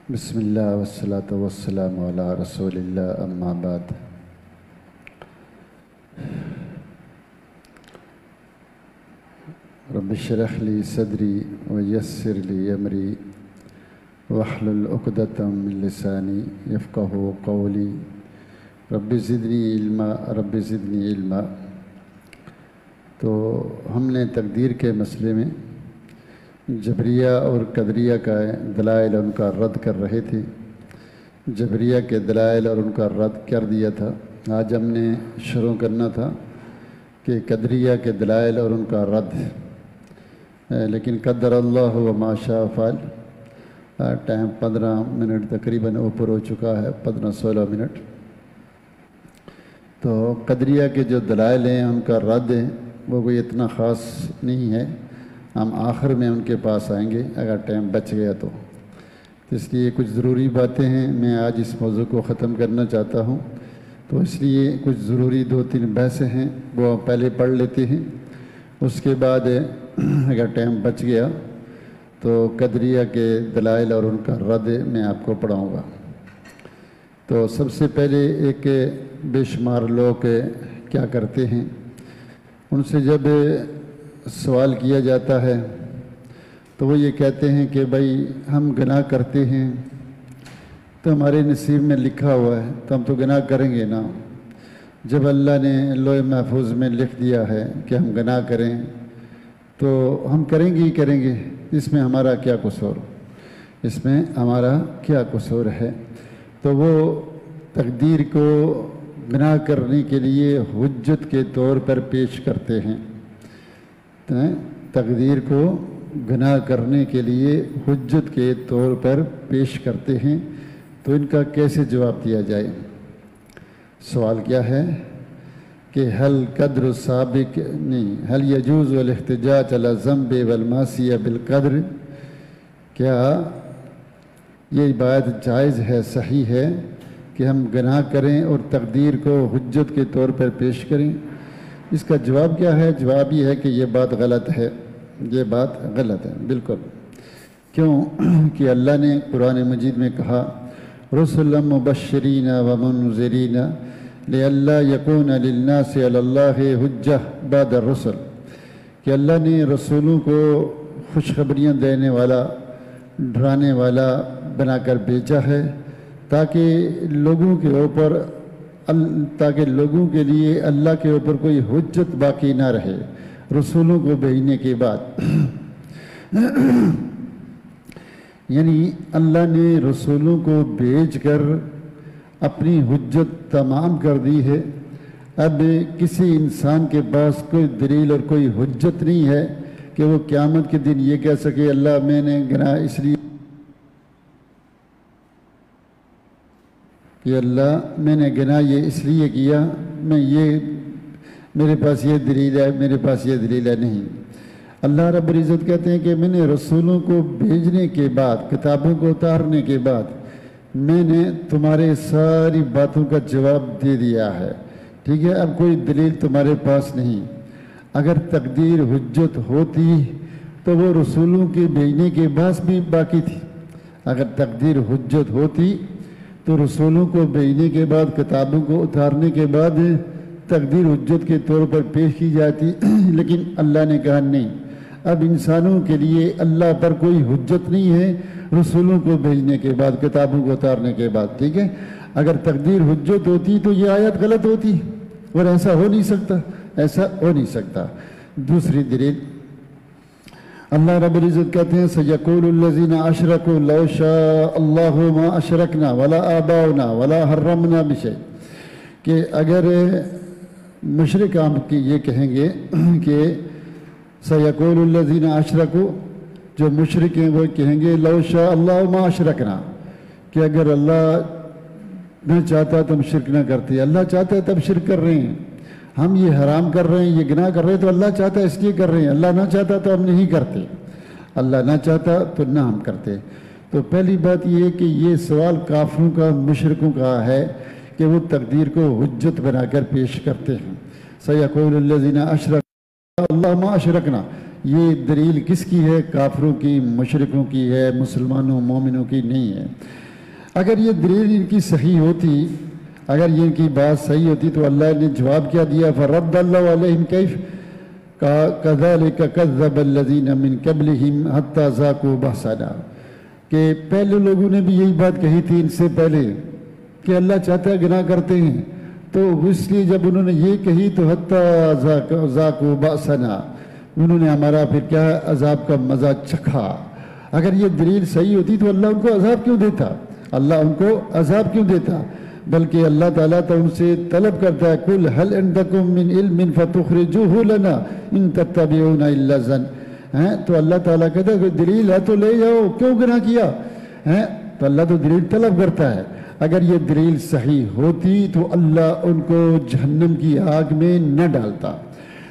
بسم اللہ والصلاة والسلام علی رسول اللہ اما بعد۔ رب اشرح لی صدری ویسر لی امری واحلل عقدۃ من لسانی یفقہوا قولی رب زدنی علما رب زدنی علما۔ تو ہم نے تقدیر کے مسئلے میں جبریہ اور قدریہ کا دلائل ان کا رد کر رہے تھے۔ جبریہ کے دلائل اور ان کا رد کر دیا تھا۔ آج ہم نے شروع کرنا تھا کہ قدریہ کے دلائل اور ان کا رد، لیکن قدر اللہ و ما شاء فعل۔ ٹائم 15 منٹ تقریباً اوپر ہو چکا ہے، 15-16 منٹ۔ تو قدریہ کے جو دلائل ہیں ان کا رد ہے وہ کوئی اتنا خاص نہیں ہے، ہم آخر میں ان کے پاس آئیں گے اگر ٹائم بچ گیا تو۔ اس لیے کچھ ضروری باتیں ہیں، میں آج اس موضوع کو ختم کرنا چاہتا ہوں، تو اس لیے کچھ ضروری 2-3 بحثیں ہیں وہ پہلے پڑھ لیتے ہیں، اس کے بعد اگر ٹائم بچ گیا تو قدریہ کے دلائل اور ان کا رد میں آپ کو پڑھاؤں گا۔ تو سب سے پہلے ایک بے شمار لوگ کیا کرتے ہیں، ان سے جب سوال کیا جاتا ہے تو وہ یہ کہتے ہیں کہ بھائی ہم گناہ کرتے ہیں تو ہمارے نصیب میں لکھا ہوا ہے تو ہم تو گناہ کریں گے نا۔ جب اللہ نے لوح محفوظ میں لکھ دیا ہے کہ ہم گناہ کریں تو ہم کریں گے ہی کریں گے، اس میں ہمارا کیا قصور، اس میں ہمارا کیا قصور ہے۔ تو وہ تقدیر کو گناہ کرنے کے لیے حجت کے طور پر پیش کرتے ہیں، تقدیر کو گناہ کرنے کے لیے حجت کے طور پر پیش کرتے ہیں۔ تو ان کا کیسے جواب دیا جائے؟ سوال کیا ہے کہ حل قدر سابق نہیں حل یجوز الاحتجاج علی الذنب والمعصیہ بالقدر، کیا یہ بات جائز ہے، صحیح ہے کہ ہم گناہ کریں اور تقدیر کو حجت کے طور پر پیش کریں؟ اس کا جواب کیا ہے؟ جواب یہ ہے کہ یہ بات غلط ہے، یہ بات غلط ہے بالکل۔ کیوں کہ اللہ نے قرآن مجید میں کہا رسلا مبشرین ومنذرین لئلا یکون للناس علی اللہ حجہ بعد الرسل، کہ اللہ نے رسولوں کو خوشخبریاں دینے والا، ڈرانے والا بنا کر بھیجا ہے تاکہ لوگوں کے لیے اللہ کے اوپر کوئی حجت باقی نہ رہے رسولوں کو بھیجنے کے بعد۔ یعنی اللہ نے رسولوں کو بھیج کر اپنی حجت تمام کر دی ہے، اب کسی انسان کے پاس کوئی دلیل اور کوئی حجت نہیں ہے کہ وہ قیامت کے دن یہ کہہ سکے اللہ میں نے گناہ اس لیے کہ اللہ میں نے گناہ یہ اس لیے کیا، میرے پاس یہ دلیل ہے، میرے پاس یہ دلیل ہے، نہیں۔ اللہ رب العزت کہتے ہیں کہ میں نے رسولوں کو بھیجنے کے بعد، کتابوں کو اتارنے کے بعد میں نے تمہارے ساری باتوں کا جواب دے دیا ہے، ٹھیک ہے؟ اب کوئی دلیل تمہارے پاس نہیں۔ اگر تقدیر حجت ہوتی تو وہ رسولوں کے بھیجنے کے بعد بھی باقی تھی۔ اگر تقدیر حجت ہوتی تو رسولوں کو بھیجنے کے بعد، کتابوں کو اتارنے کے بعد تقدیر حجت کے طور پر پیش کی جاتی، لیکن اللہ نے کہا نہیں، اب انسانوں کے لیے اللہ پر کوئی حجت نہیں ہے رسولوں کو بھیجنے کے بعد، کتابوں کو اتارنے کے بعد، ٹھیک ہے؟ اگر تقدیر حجت ہوتی تو یہ آیت غلط ہوتی، اور ایسا ہو نہیں سکتا، ایسا ہو نہیں سکتا۔ دوسری دلیل اللہ رب العزت کہتے ہیں سَيَقُولُ الَّذِينَ أَشْرَكُوا لَوْ شَاءَ اللَّهُ مَا أَشْرَكْنَا وَلَا آبَاؤُنَا وَلَا حَرَّمْنَا بِشَيْءٍ، کہ اگر مشرک عام کی یہ کہیں گے کہ سَيَقُولُ الَّذِينَ أَشْرَكُوا، جو مشرک ہیں وہ کہیں گے لَوْ شَاءَ اللَّهُ مَا أَشْرَكْنَا، کہ اگر اللہ نہ چاہتا تو ہم شرک نہ کرتے، اللہ چاہتا ہے تب شرک کر رہے ہیں، ہم یہ حرام کر رہے ہیں، یہ گناہ کر رہے ہیں تو اللہ چاہتا ہے اس لیے کر رہے ہیں، اللہ نہ چاہتا تو ہم نہیں کرتے، اللہ نہ چاہتا تو نہ ہم کرتے۔ تو پہلی بات یہ ہے کہ یہ سوال کافروں کا، مشرکوں کا ہے کہ وہ تقدیر کو حجت بنا کر پیش کرتے ہیں۔ سَيَقُولُ الَّذِينَ أَشْرَكُوا اللَّهُ مَا أَشْرَكْنَا، یہ دلیل کس کی ہے؟ کافروں کی، مشرکوں کی ہے، مسلمانوں مومنوں کی نہیں ہے۔ اگر یہ دلیل ان کی صحیح ہوتی، اگر یہ ان کی بات صحیح ہوتی تو اللہ نے جواب کیا دیا؟ فَرَدَّ اللَّهُ عَلَيْهِمْ كَيْفَ كَذَلِكَ كَذَّبَ الَّذِينَ مِنْ قَبْلِهِمْ حَتَّى ذَاقُوا بَأْسَنَا، کہ پہلے لوگوں نے بھی یہی بات کہی تھی ان سے پہلے کہ اللہ چاہتا ہے گناہ کرتے ہیں، تو اس لیے جب انہوں نے یہ کہی تو حَتَّى ذَاقُوا بَأْسَنَا، انہوں نے ہمارا پھر کیا عذاب کا مزہ چکھا۔ اگر یہ دلیل صحیح ہوتی تو اللہ ان کو عذاب کیوں دیتا؟ اللہ ان کو عذاب کیوں دیتا؟ بلکہ اللہ تعالیٰ تو ان سے طلب کرتا ہے قُلْ هَلْ عِنْدَكُم مِّنْ عِلْمٍ فَتُخْرِجُوهُ لَنَا إِن تَتَّبِعُونَ إِلَّا الظَّنَّ، تو اللہ تعالیٰ کہتا ہے کہ دلیل ہے تو لے جاؤ، کیوں گناہ کیا؟ تو اللہ تو دلیل طلب کرتا ہے۔ اگر یہ دلیل صحیح ہوتی تو اللہ ان کو جہنم کی آگ میں نہ ڈالتا۔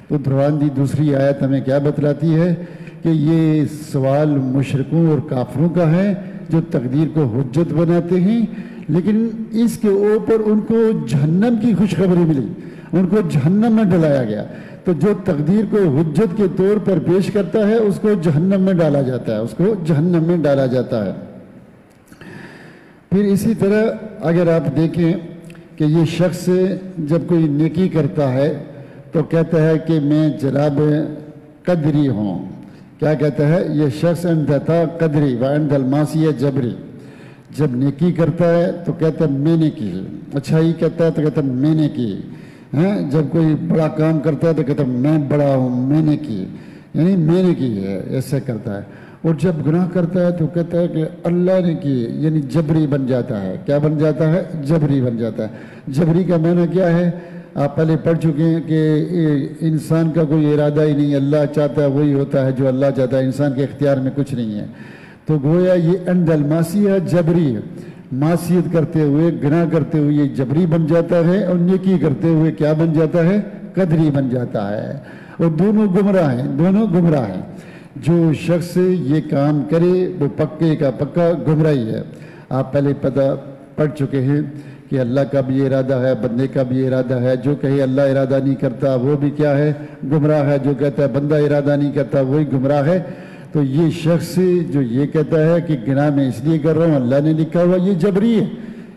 تو قرآن کی دوسری آیت ہمیں کیا بتلاتی ہے کہ یہ سوال مشرکوں اور کافروں کا ہے جو تقدیر کو حجت بناتے ہیں، لیکن اس کے اوپر ان کو جہنم کی خوشخبری ملی، ان کو جہنم میں ڈلایا گیا۔ تو جو تقدیر کو حجت کے طور پر پیش کرتا ہے اس کو جہنم میں ڈالا جاتا ہے، اس کو جہنم میں ڈالا جاتا ہے۔ پھر اسی طرح اگر آپ دیکھیں کہ یہ شخص جب کوئی نیکی کرتا ہے تو کہتا ہے کہ میں جناب قدری ہوں۔ کیا کہتا ہے یہ شخص؟ اندتا قدری وعند المعصیہ جبری، جب نیکی کرتا ہے تو کہتا ہے میں نے کی، اچھائی کرتا ہے تو کہتا ہے میں نے کی، جب کوئی بڑا کام کرتا ہے تو کہتا ہے میں بڑا ہوں، میں نے کی، یعنی میں نے کی ہے، ایسے کرتا ہے۔ اور جب گناہ کرتا ہے تو کہتا ہے کہ اللہ نے کی، یعنی جبری بن جاتا ہے۔ کیا بن جاتا ہے؟ جبری بن جاتا ہے۔ جبری کا معنی کیا ہے؟ آپ پہلے پڑھ چکے ہیں کہ انسان کا کوئی ارادہ ہی نہیں، اللہ چاہتا ہے وہی ہوتا ہے جو اللہ چاہتا ہے، انسان کے اختیار میں کچھ نہیں ہے۔ تو گویا یہ عند المعصیہ جبری ہے، معصیت کرتے ہوئے، گناہ کرتے ہوئے یہ جبری بن جاتا ہے، اور نیکی کرتے ہوئے کیا بن جاتا ہے؟ قدری بن جاتا ہے۔ اور دونوں گمراہ ہیں، دونوں گمراہ ہیں۔ جو شخص یہ کام کرے وہ پکے کا پکا گمراہی ہے۔ آپ پہلے پڑھ چکے ہیں کہ اللہ کا بھی ارادہ ہے، بندے کا بھی ارادہ ہے۔ جو کہے اللہ ارادہ نہیں کرتا وہ بھی کیا ہے؟ گمراہ ہے۔ جو کہتا ہے بندہ ارادہ نہیں کرتا وہی گمراہ ہے۔ تو یہ شخص جو یہ کہتا ہے کہ گناہ میں اس لیے کر رہا ہوں اللہ نے لکھا ہوا، یہ جبری ہے۔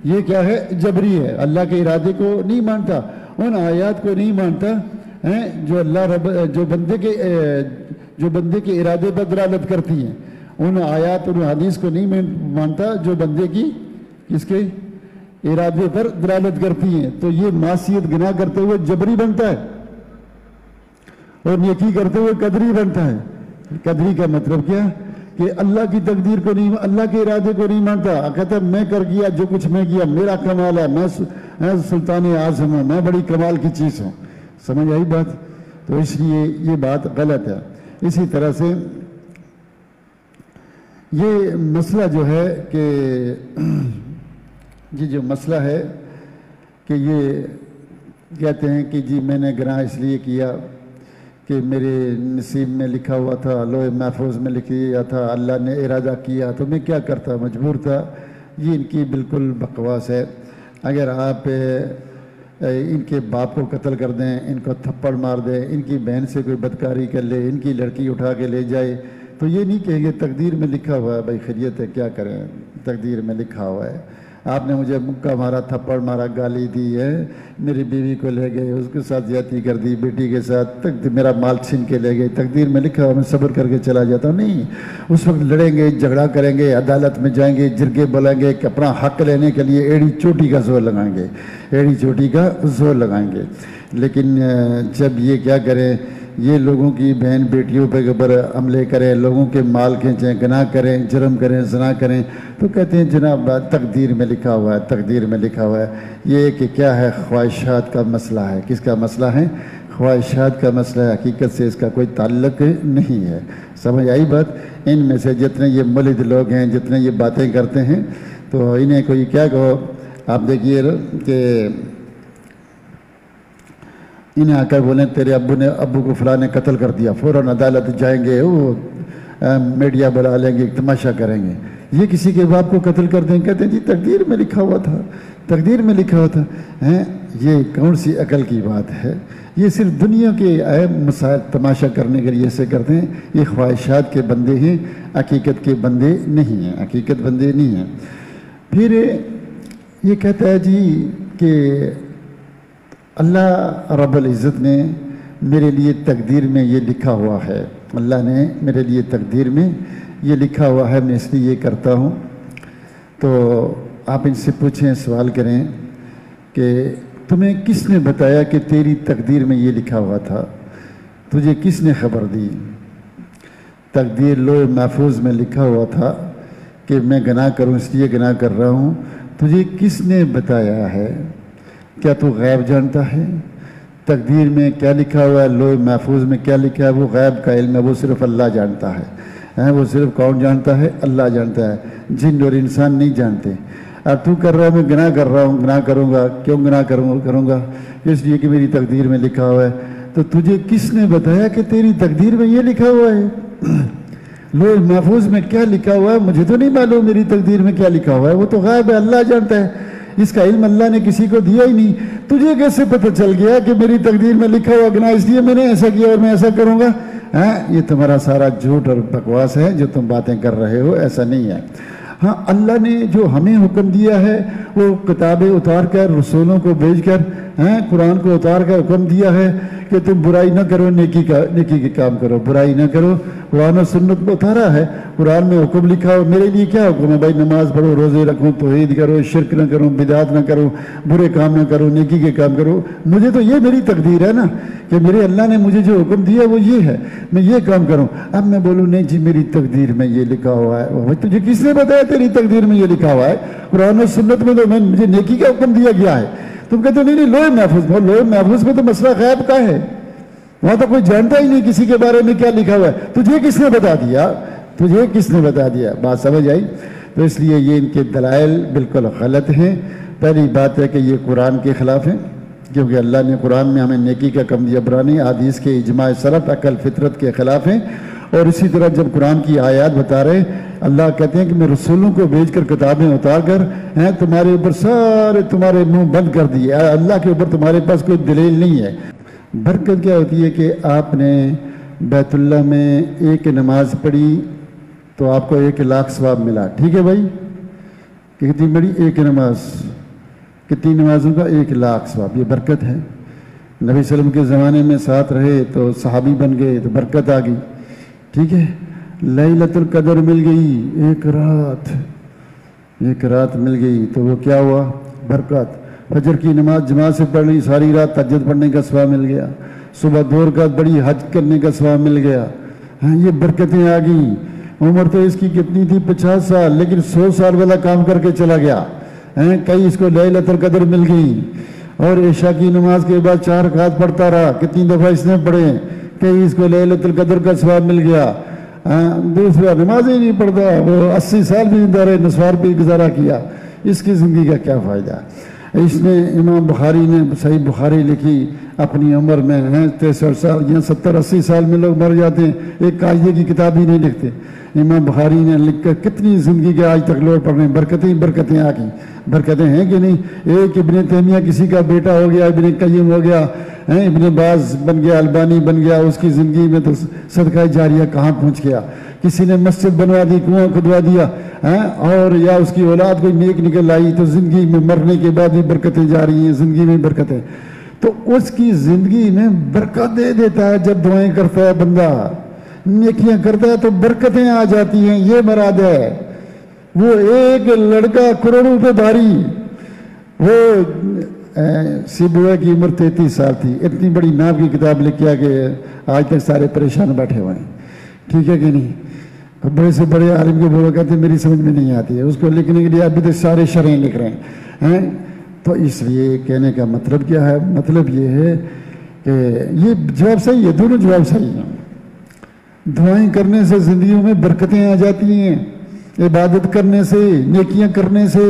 یہ کیا ہے؟ جبری ہے۔ اللہ کے ارادے کو نہیں مانتا، ان آیات کو نہیں مانتا جو اللہ جو بندے کے ارادے پر دلالت کرتی ہیں، ان آیات اور حدیث کو نہیں مانتا جو بندے کی کس کے ارادے پر دلالت کرتی ہیں۔ تو یہ معصیت گناہ کرتے ہوئے جبری بنتا ہے اور نیکی کرتے ہوئے قدری بنتا ہے۔ قدری کا مطلب کیا؟ کہ اللہ کی تقدیر کو نہیں، اللہ کے ارادے کو نہیں مانتا، کہتا ہے میں کر گیا جو کچھ میں کیا میرا کمال ہے، میں سلطان اعظم ہوں، میں بڑی کمال کی چیز ہوں۔ سمجھ آئی بات؟ تو اس لیے یہ بات غلط ہے۔ اسی طرح سے یہ مسئلہ جو ہے کہ یہ جو مسئلہ ہے کہ یہ کہتے ہیں کہ جی میں نے گناہ اس لیے کیا کہ میرے نصیب میں لکھا ہوا تھا، لوح محفوظ میں لکھا تھا، اللہ نے ارادہ کیا تو میں کیا کرتا، مجبور تھا۔ یہ ان کی بالکل بکواس ہے۔ اگر آپ ان کے باپ کو قتل کر دیں، ان کو تھپڑ مار دیں، ان کی بہن سے کوئی بدکاری کر لے، ان کی لڑکی اٹھا کے لے جائے، تو یہ نہیں کہیں گے تقدیر میں لکھا ہوا ہے، بھائی خیریت ہے کیا کریں، تقدیر میں لکھا ہوا ہے۔ آپ نے مجھے مکہ مارا، تھپڑ مارا، گالی دی ہے، میری بیوی کو لے گئے، اس کے ساتھ زیادتی کر دی، بیٹی کے ساتھ، میرا مال چھین کے لے گئے، تقدیر میں لکھا ہوا میں صبر کر کے چلا جاتا ہوں۔ نہیں، اس وقت لڑیں گے، جھگڑا کریں گے، عدالت میں جائیں گے، جرگے بلائیں گے کہ اپنا حق لینے کے لیے ایڑی چوٹی کا زور لگائیں گے، ایڑی چوٹی کا زور لگائیں گے۔ لیکن جب یہ کیا کریں، یہ لوگوں کی بہن بیٹیوں پہ گبر عملے کریں، لوگوں کے مال کھینچیں، گناہ کریں، جرم کریں، زنا کریں، تو کہتے ہیں جناب تقدیر میں لکھا ہوا ہے، تقدیر میں لکھا ہوا ہے۔ یہ کہ کیا ہے؟ خواہشات کا مسئلہ ہے۔ کس کا مسئلہ ہے؟ خواہشات کا مسئلہ ہے۔ حقیقت سے اس کا کوئی تعلق نہیں ہے۔ سمجھ آئی بات؟ ان میں سے جتنے یہ ملد لوگ ہیں، جتنے یہ باتیں کرتے ہیں، تو انہیں کوئی کیا کہو، آپ دیکھیے کہ انہیں آ کر بولیں تیرے ابو کو فلاں نے قتل کر دیا، فوراً عدالت جائیں گے، وہ میڈیا بلا لیں گے، تماشا کریں گے۔ یہ کسی کے باپ کو قتل کر دیں، کہتے ہیں جی تقدیر میں لکھا ہوا تھا، تقدیر میں لکھا ہوتا ہے، یہ کون سی عقل کی بات ہے؟ یہ صرف دنیا کے مسائل تماشا کرنے کے لیے ایسے کرتے ہیں، یہ خواہشات کے بندے ہیں، حقیقت کے بندے نہیں ہیں، حقیقت بندے نہیں ہیں۔ پھر یہ کہتا ہے جی کہ اللہ رب العزت نے میرے لیے تقدیر میں یہ لکھا ہوا ہے، اللہ نے میرے لیے تقدیر میں یہ لکھا ہوا ہے، میں اس لیے یہ کرتا ہوں۔ تو آپ ان سے پوچھیں، سوال کریں کہ تمہیں کس نے بتایا کہ تیری تقدیر میں یہ لکھا ہوا تھا؟ تجھے کس نے خبر دی؟ تقدیر لوح محفوظ میں لکھا ہوا تھا کہ میں گناہ کروں اس لیے گناہ کر رہا ہوں، تجھے کس نے بتایا ہے؟ کیا تو غیب جانتا ہے؟ تقدیر میں کیا لکھا ہوا ہے، لوح محفوظ میں کیا لکھا ہے، وہ غیب کا علم ہے، وہ صرف اللہ جانتا ہے، وہ صرف کون جانتا ہے؟ اللہ جانتا ہے، جن اور انسان نہیں جانتے۔ اب تو کر رہا ہے میں گناہ کر رہا ہوں، گناہ کروں گا، کیوں گناہ کروں گا؟ اس لیے کہ میری تقدیر میں لکھا ہوا ہے۔ تو تجھے کس نے بتایا کہ تیری تقدیر میں یہ لکھا ہوا ہے؟ لوح محفوظ میں کیا لکھا ہوا ہے مجھے تو نہیں معلوم، میری تقدیر میں کیا لکھا ہوا ہے، وہ تو غائب ہے، اللہ جانتا ہے، اس کا علم اللہ نے کسی کو دیا ہی نہیں۔ تجھے کیسے پتہ چل گیا کہ میری تقدیر میں لکھا ہوا گناہ اس لیے میں نے ایسا کیا اور میں ایسا کروں گا؟ یہ تمہارا سارا جھوٹ اور بکواس ہے جو تم باتیں کر رہے ہو، ایسا نہیں ہے۔ ہاں، اللہ نے جو ہمیں حکم دیا ہے وہ کتابیں اتار کر، رسولوں کو بھیج کر، قرآن کو اتار کر حکم دیا ہے کہ تم برائی نہ کرو، نیکی کے کام کرو، برائی نہ کرو۔ قرآن و سنت میں اتارا ہے، قرآن میں حکم لکھا ہو۔ میرے لیے کیا حکم ہے بھائی؟ نماز پڑھو، روزے رکھو، توحید کرو، شرک نہ کرو، بدعت نہ کرو، برے کام نہ کرو، نیکی کے کام کرو۔ مجھے تو یہ میری تقدیر ہے نا کہ میرے اللہ نے مجھے جو حکم دیا وہ یہ ہے، میں یہ کام کروں۔ اب میں بولوں نہیں جی میری تقدیر میں یہ لکھا ہوا ہے، تجھے کس نے بتایا تیری تقدیر میں یہ لکھا ہوا ہے؟ قرآن و سنت میں تو مجھے نیکی کا حکم دیا گیا ہے، تم کہتے ہو نہیں لوح محفوظ، لوح محفوظ میں تو مسئلہ غیب کا ہے، وہاں تو کوئی جانتا ہی نہیں کسی کے بارے میں کیا لکھا ہوا ہے۔ تجھے کس نے بتا دیا؟ تجھے کس نے بتا دیا؟ بات سمجھ آئی؟ تو اس لیے یہ ان کے دلائل بالکل غلط ہیں۔ پہلی بات ہے کہ یہ قرآن کے خلاف ہیں، کیونکہ اللہ نے قرآن میں ہمیں نیکی کا حکم دیا، برا نہیں، حدیث کے اجماع سلف عقل فطرت کے خلاف ہیں۔ اور اسی طرح جب قرآن کی آیات بتا رہے، اللہ کہتے ہیں کہ میں رسولوں کو بھیج کر کتابیں اتار کر تمہارے اوپر سارے تمہارے منہ بند کر دیے، اللہ کے اوپر تمہارے پاس کوئی دلیل نہیں ہے۔ برکت کیا ہوتی ہے کہ آپ نے بیت اللہ میں ایک نماز پڑھی تو آپ کو 1,00,000 ثواب ملا، ٹھیک ہے بھائی؟ کتنی بڑی؟ ایک نماز، کتنی نمازوں کا؟ 1,00,000 ثواب، یہ برکت ہے۔ نبی صلی اللہ علیہ وسلم کے زمانے میں ساتھ رہے تو صحابی بن گئے تو برکت آ گئی، ٹھیک ہے؟ لیلۃ القدر مل گئی، ایک رات مل گئی تو وہ کیا ہوا؟ برکت۔ فجر کی نماز جماعت سے پڑھ لی، ساری رات تہجد پڑھنے کا ثواب مل گیا، صبح 2 رکعت بڑی حج کرنے کا ثواب مل گیا۔ یہ برکتیں آ گئیں۔ عمر تو اس کی کتنی تھی؟ 50 سال، لیکن 100 سال والا کام کر کے چلا گیا۔ کئی اس کو لیلۃ القدر مل گئی، اور عشاء کی نماز کے بعد 4 رکعت پڑھتا رہا، کتنی دفعہ اس نے پڑھے، کئی اس کو لیلۃ القدر کا ثواب مل گیا۔ دوسرا نماز ہی نہیں پڑھتا، وہ 80 سال بھی زندہ رہے، نسوار بھی گزارا کیا، اس کی زندگی کا کیا فائدہ؟ اس نے امام بخاری نے صحیح بخاری لکھی اپنی عمر میں 63 سال، یہاں 70-80 سال میں لوگ مر جاتے ہیں، ایک قاعدے کی کتاب ہی نہیں لکھتے۔ امام بخاری نے لکھ کر کتنی زندگی کے آج تک لوگ پڑھ رہے ہیں، برکتیں آ گئی۔ برکتیں ہیں کہ نہیں؟ ایک ابن تیمیہ کسی کا بیٹا ہو گیا، ابن قیم ہو گیا، ابن باز بن گیا، البانی بن گیا، اس کی زندگی میں تو صدقہ جاریہ کہاں پہنچ گیا؟ کسی نے مسجد بنوا دی، کنواں کھدوا دیا، اور یا اس کی اولاد کوئی نیک نکل آئی تو زندگی میں مرنے کے بعد بھی برکتیں جاری ہیں، زندگی میں برکتیں۔ تو اس کی زندگی میں برکت دے دیتا ہے جب دعائیں کرتا ہے بندہ، نیکیاں کرتا ہے تو برکتیں آ جاتی ہیں، یہ مراد ہے۔ وہ ایک لڑکا کروڑوں پہ بھاری، وہ سیبوئے کی عمر 33 سال تھی، اتنی بڑی نام کی کتاب لکھیا کہ آج تک سارے پریشان بیٹھے ہوئے ہیں، ٹھیک ہے کہ نہیں؟ بڑے سے بڑے عالم کے بولو کہتے ہیں میری سمجھ میں نہیں آتی ہے، اس کو لکھنے کے لیے ابھی تک سارے شرحیں لکھ رہے ہیں۔ تو اس لیے کہنے کا مطلب کیا ہے؟ مطلب یہ ہے کہ یہ جواب صحیح ہے، دونوں جواب صحیح ہیں۔ دعائیں کرنے سے زندگیوں میں برکتیں آ جاتی ہیں، عبادت کرنے سے، نیکیاں کرنے سے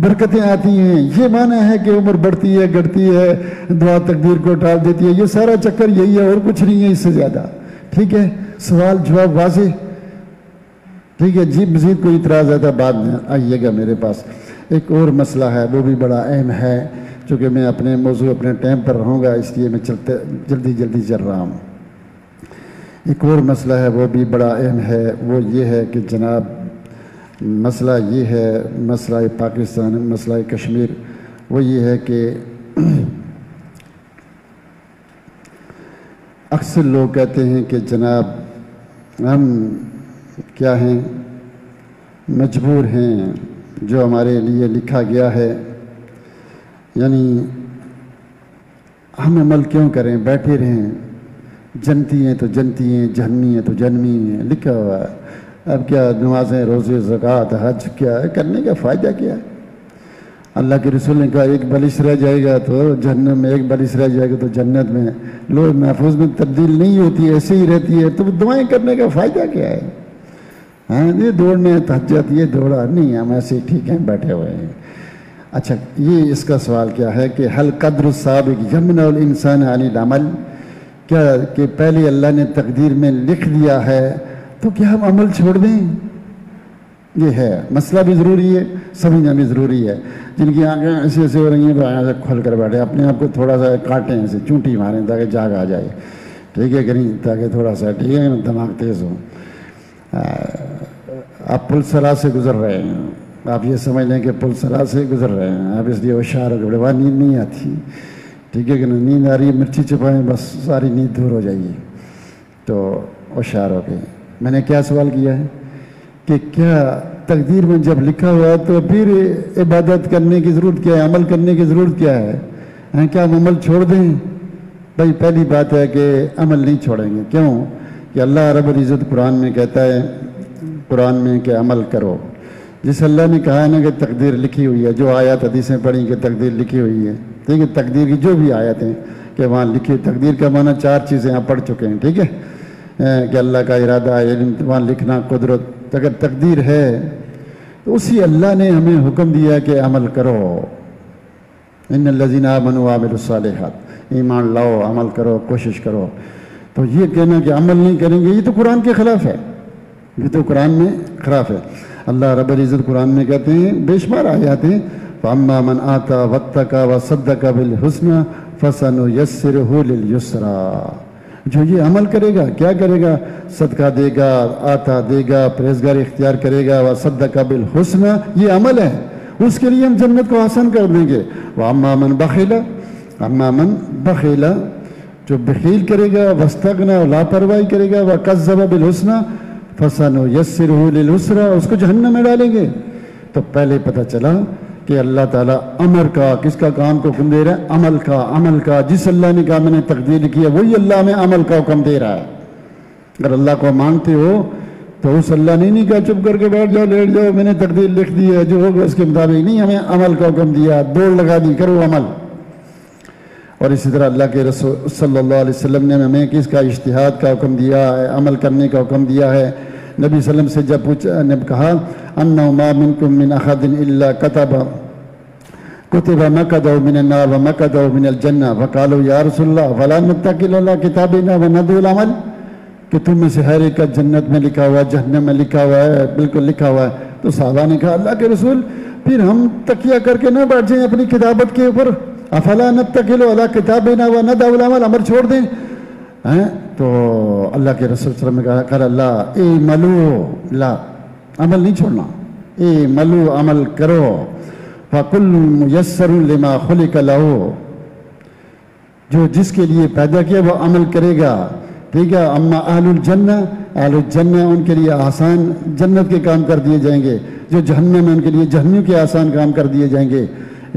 برکتیں آتی ہیں۔ یہ معنی ہے کہ عمر بڑھتی ہے، گھٹتی ہے، دعا تقدیر کو ٹال دیتی ہے، یہ سارا چکر یہی ہے اور کچھ نہیں ہے اس سے زیادہ، ٹھیک ہے؟ سوال جواب واضح، ٹھیک ہے جی؟ مزید کوئی اعتراض ہے تو بعد میں آئیے گا میرے پاس۔ ایک اور مسئلہ ہے، وہ بھی بڑا اہم ہے، چونکہ میں اپنے موضوع اپنے ٹائم پر رہوں گا، اس لیے میں جلدی چل رہا ہوں۔ ایک اور مسئلہ ہے، وہ بھی بڑا اہم ہے، وہ یہ ہے کہ جناب مسئلہ یہ ہے، مسئلہ پاکستان، مسئلہ کشمیر، وہ یہ ہے کہ اکثر لوگ کہتے ہیں کہ جناب ہم کیا ہیں، مجبور ہیں، جو ہمارے لیے لکھا گیا ہے، یعنی ہم عمل کیوں کریں، بیٹھے رہیں، جنتی ہیں تو جنتی ہیں، جہنمی ہیں تو جہنمی ہیں، لکھا ہوا ہے۔ اب کیا نمازیں، روزے، زکوٰۃ، حج کیا ہے، کرنے کا فائدہ کیا ہے؟ اللہ کے رسول نے کہا ایک بلش رہ جائے گا تو جہنم میں، ایک بلش رہ جائے گا تو جنت میں۔ لوگ محفوظ میں تبدیل نہیں ہوتی، ایسے ہی رہتی ہے، تو دعائیں کرنے کا فائدہ کیا ہے؟ ہاں یہ دوڑنے تہجد، یہ دوڑا نہیں، ہم ایسے ٹھیک ہیں، بیٹھے ہوئے ہیں۔ اچھا، یہ اس کا سوال کیا ہے کہ حل قدر السابق یمنع الانسان عن العمل، کیا کہ پہلے اللہ نے تقدیر میں لکھ دیا ہے تو کیا ہم عمل چھوڑ دیں؟ یہ ہے مسئلہ بھی ضروری ہے، سمجھنا بھی ضروری ہے۔ جن کی آنکھیں ایسے ایسے ہو رہی ہیں تو ایسے کھول کر بیٹھے، اپنے آپ کو تھوڑا سا کاٹیں، ایسے چونٹی ماریں تاکہ جاگ آ جائے، ٹھیک ہے کہ نہیں، تاکہ تھوڑا سا ٹھیک ہے دماغ تیز ہو۔ آپ پل سرا سے گزر رہے ہیں، آپ یہ سمجھ لیں کہ پل سرا سے گزر رہے ہیں، آپ اس لیے ہوشیار ہو گئے، وہاں نیند نہیں آتی، ٹھیک ہے کہ نہیں، نیند آ رہی ہے، مرچی چپائیں بس ساری نیند دور ہو جائیے، تو ہوشیار ہو گئے۔ میں نے کیا سوال کیا ہے کہ کیا تقدیر میں جب لکھا ہوا ہے تو پھر عبادت کرنے کی ضرورت کیا ہے، عمل کرنے کی ضرورت کیا ہے؟ کیا ہم عمل چھوڑ دیں؟ بھائی پہلی بات ہے کہ عمل نہیں چھوڑیں گے، کیوں کہ اللہ رب العزت قرآن میں کہتا ہے، قرآن میں کہ عمل کرو۔ جس اللہ نے کہا ہے نا کہ تقدیر لکھی ہوئی ہے، جو آیات حدیثیں پڑھی کہ تقدیر لکھی ہوئی ہے، ٹھیک ہے، تقدیر کی جو بھی آیات ہیں کہ وہاں لکھی، تقدیر کا معنی 4 چیزیں آپ پڑھ چکے ہیں، ٹھیک ہے، کہ اللہ کا ارادہ، علم، وہاں لکھنا، قدرت، اگر تقدیر ہے تو اسی اللہ نے ہمیں حکم دیا کہ عمل کرو، ان الذین آمنوا وعملوا الصالحات، ایمان لاؤ، عمل کرو، کوشش کرو۔ تو یہ کہنا کہ عمل نہیں کریں گے، یہ تو قرآن کے خلاف ہے، یہ تو قرآن میں خلاف ہے۔ اللہ رب العزت قرآن میں کہتے ہیں، بے شمار آیات ہیں، فَأَمَّا مَنْ آتَى وَاتَّقَى وَصَدَّقَ بِالْحُسْنَى فَسَنُيَسِّرُهُ لِلْيُسْرَىٰ۔ جو یہ عمل کرے گا، کیا کرے گا؟ صدقہ دے گا، آتا دے گا، پرہیزگاری اختیار کرے گا، وَصَدَّقَ بِالْحُسْنَى، یہ عمل ہے، اس کے لیے ہم جنت کو آسان کر دیں گے۔ وَأَمَّا مَنْ بَخِلَ، اما من بخیل، جو بخیل کرے گا، واستغنى، لاپرواہی کرے گا، وَكَذَّبَ بِالْحُسْنَى فَسَنُيَسِّرُهُ لِلْعُسْرَىٰ، اس کو جہنم میں ڈالیں گے۔ تو پہلے پتہ چلا کہ اللہ تعالیٰ امر کا، کس کا کام کو حکم دے رہا ہے؟ عمل کا۔ جس اللہ نے کہا میں نے تقدیر لکھی ہے، وہی اللہ میں عمل کا حکم دے رہا ہے۔ اگر اللہ کو مانتے ہو تو اس اللہ نے نہیں کہا چپ کر کے بیٹھ جاؤ، لیٹ جاؤ، میں نے تقدیر لکھ دی ہے، جو ہوگا اس کے مطابق، نہیں، ہمیں عمل کا حکم دیا، دوڑ لگا دی، کرو عمل۔ اور اسی طرح اللہ کے رسول صلی اللہ علیہ وسلم نے ہمیں کس کا؟ اجتہاد کا حکم دیا ہے، عمل کرنے کا حکم دیا ہے۔ نبی صلی اللہ علیہ وسلم سے جب پوچھا، نے کہا اَنَّهُ مَا مِنْكُم مِّنْ أَحَدٍ إِلَّا كُتِبَ مَقْعَدُهُ مِنَ النَّارِ وَمَقْعَدُهُ مِنَ الْجَنَّةِ فَقَالُوا يَا رَسُولَ اللَّهِ فَلَا نَتَّكِلُ عَلَىٰ كِتَابِنَا وَنَدْعُ الْعَمَلَ، کہ تم میں سے ہر ایک کا جنت میں لکھا ہوا ہے، جہنم میں لکھا ہوا ہے، بالکل لکھا ہوا ہے۔ تو صحابہ نے کہا اللہ کے رسول پھر ہم تکیہ کر کے نہ بیٹھ جائیں اپنی کتابت کے اوپر، افلا نتکل علی کتابنا وندع العمل، عمل چھوڑ دیں؟ تو اللہ کے رسول صلی اللہ علیہ وسلم نے کہا کر اللہ اعملوا، لا، عمل نہیں چھوڑنا، اعملوا، عمل کرو، فَكُلٌّ مُيَسَّرٌ لِمَا خُلِقَ لَهُ، جو جس کے لیے پیدا کیا وہ عمل کرے گا، ٹھیک ہے۔ اما اہل الجنہ، اہل الجنہ ان کے لیے آسان جنت کے کام کر دیے جائیں گے، جو جہنم ہے ان کے لیے جہنم کے آسان کام کر دیے جائیں گے۔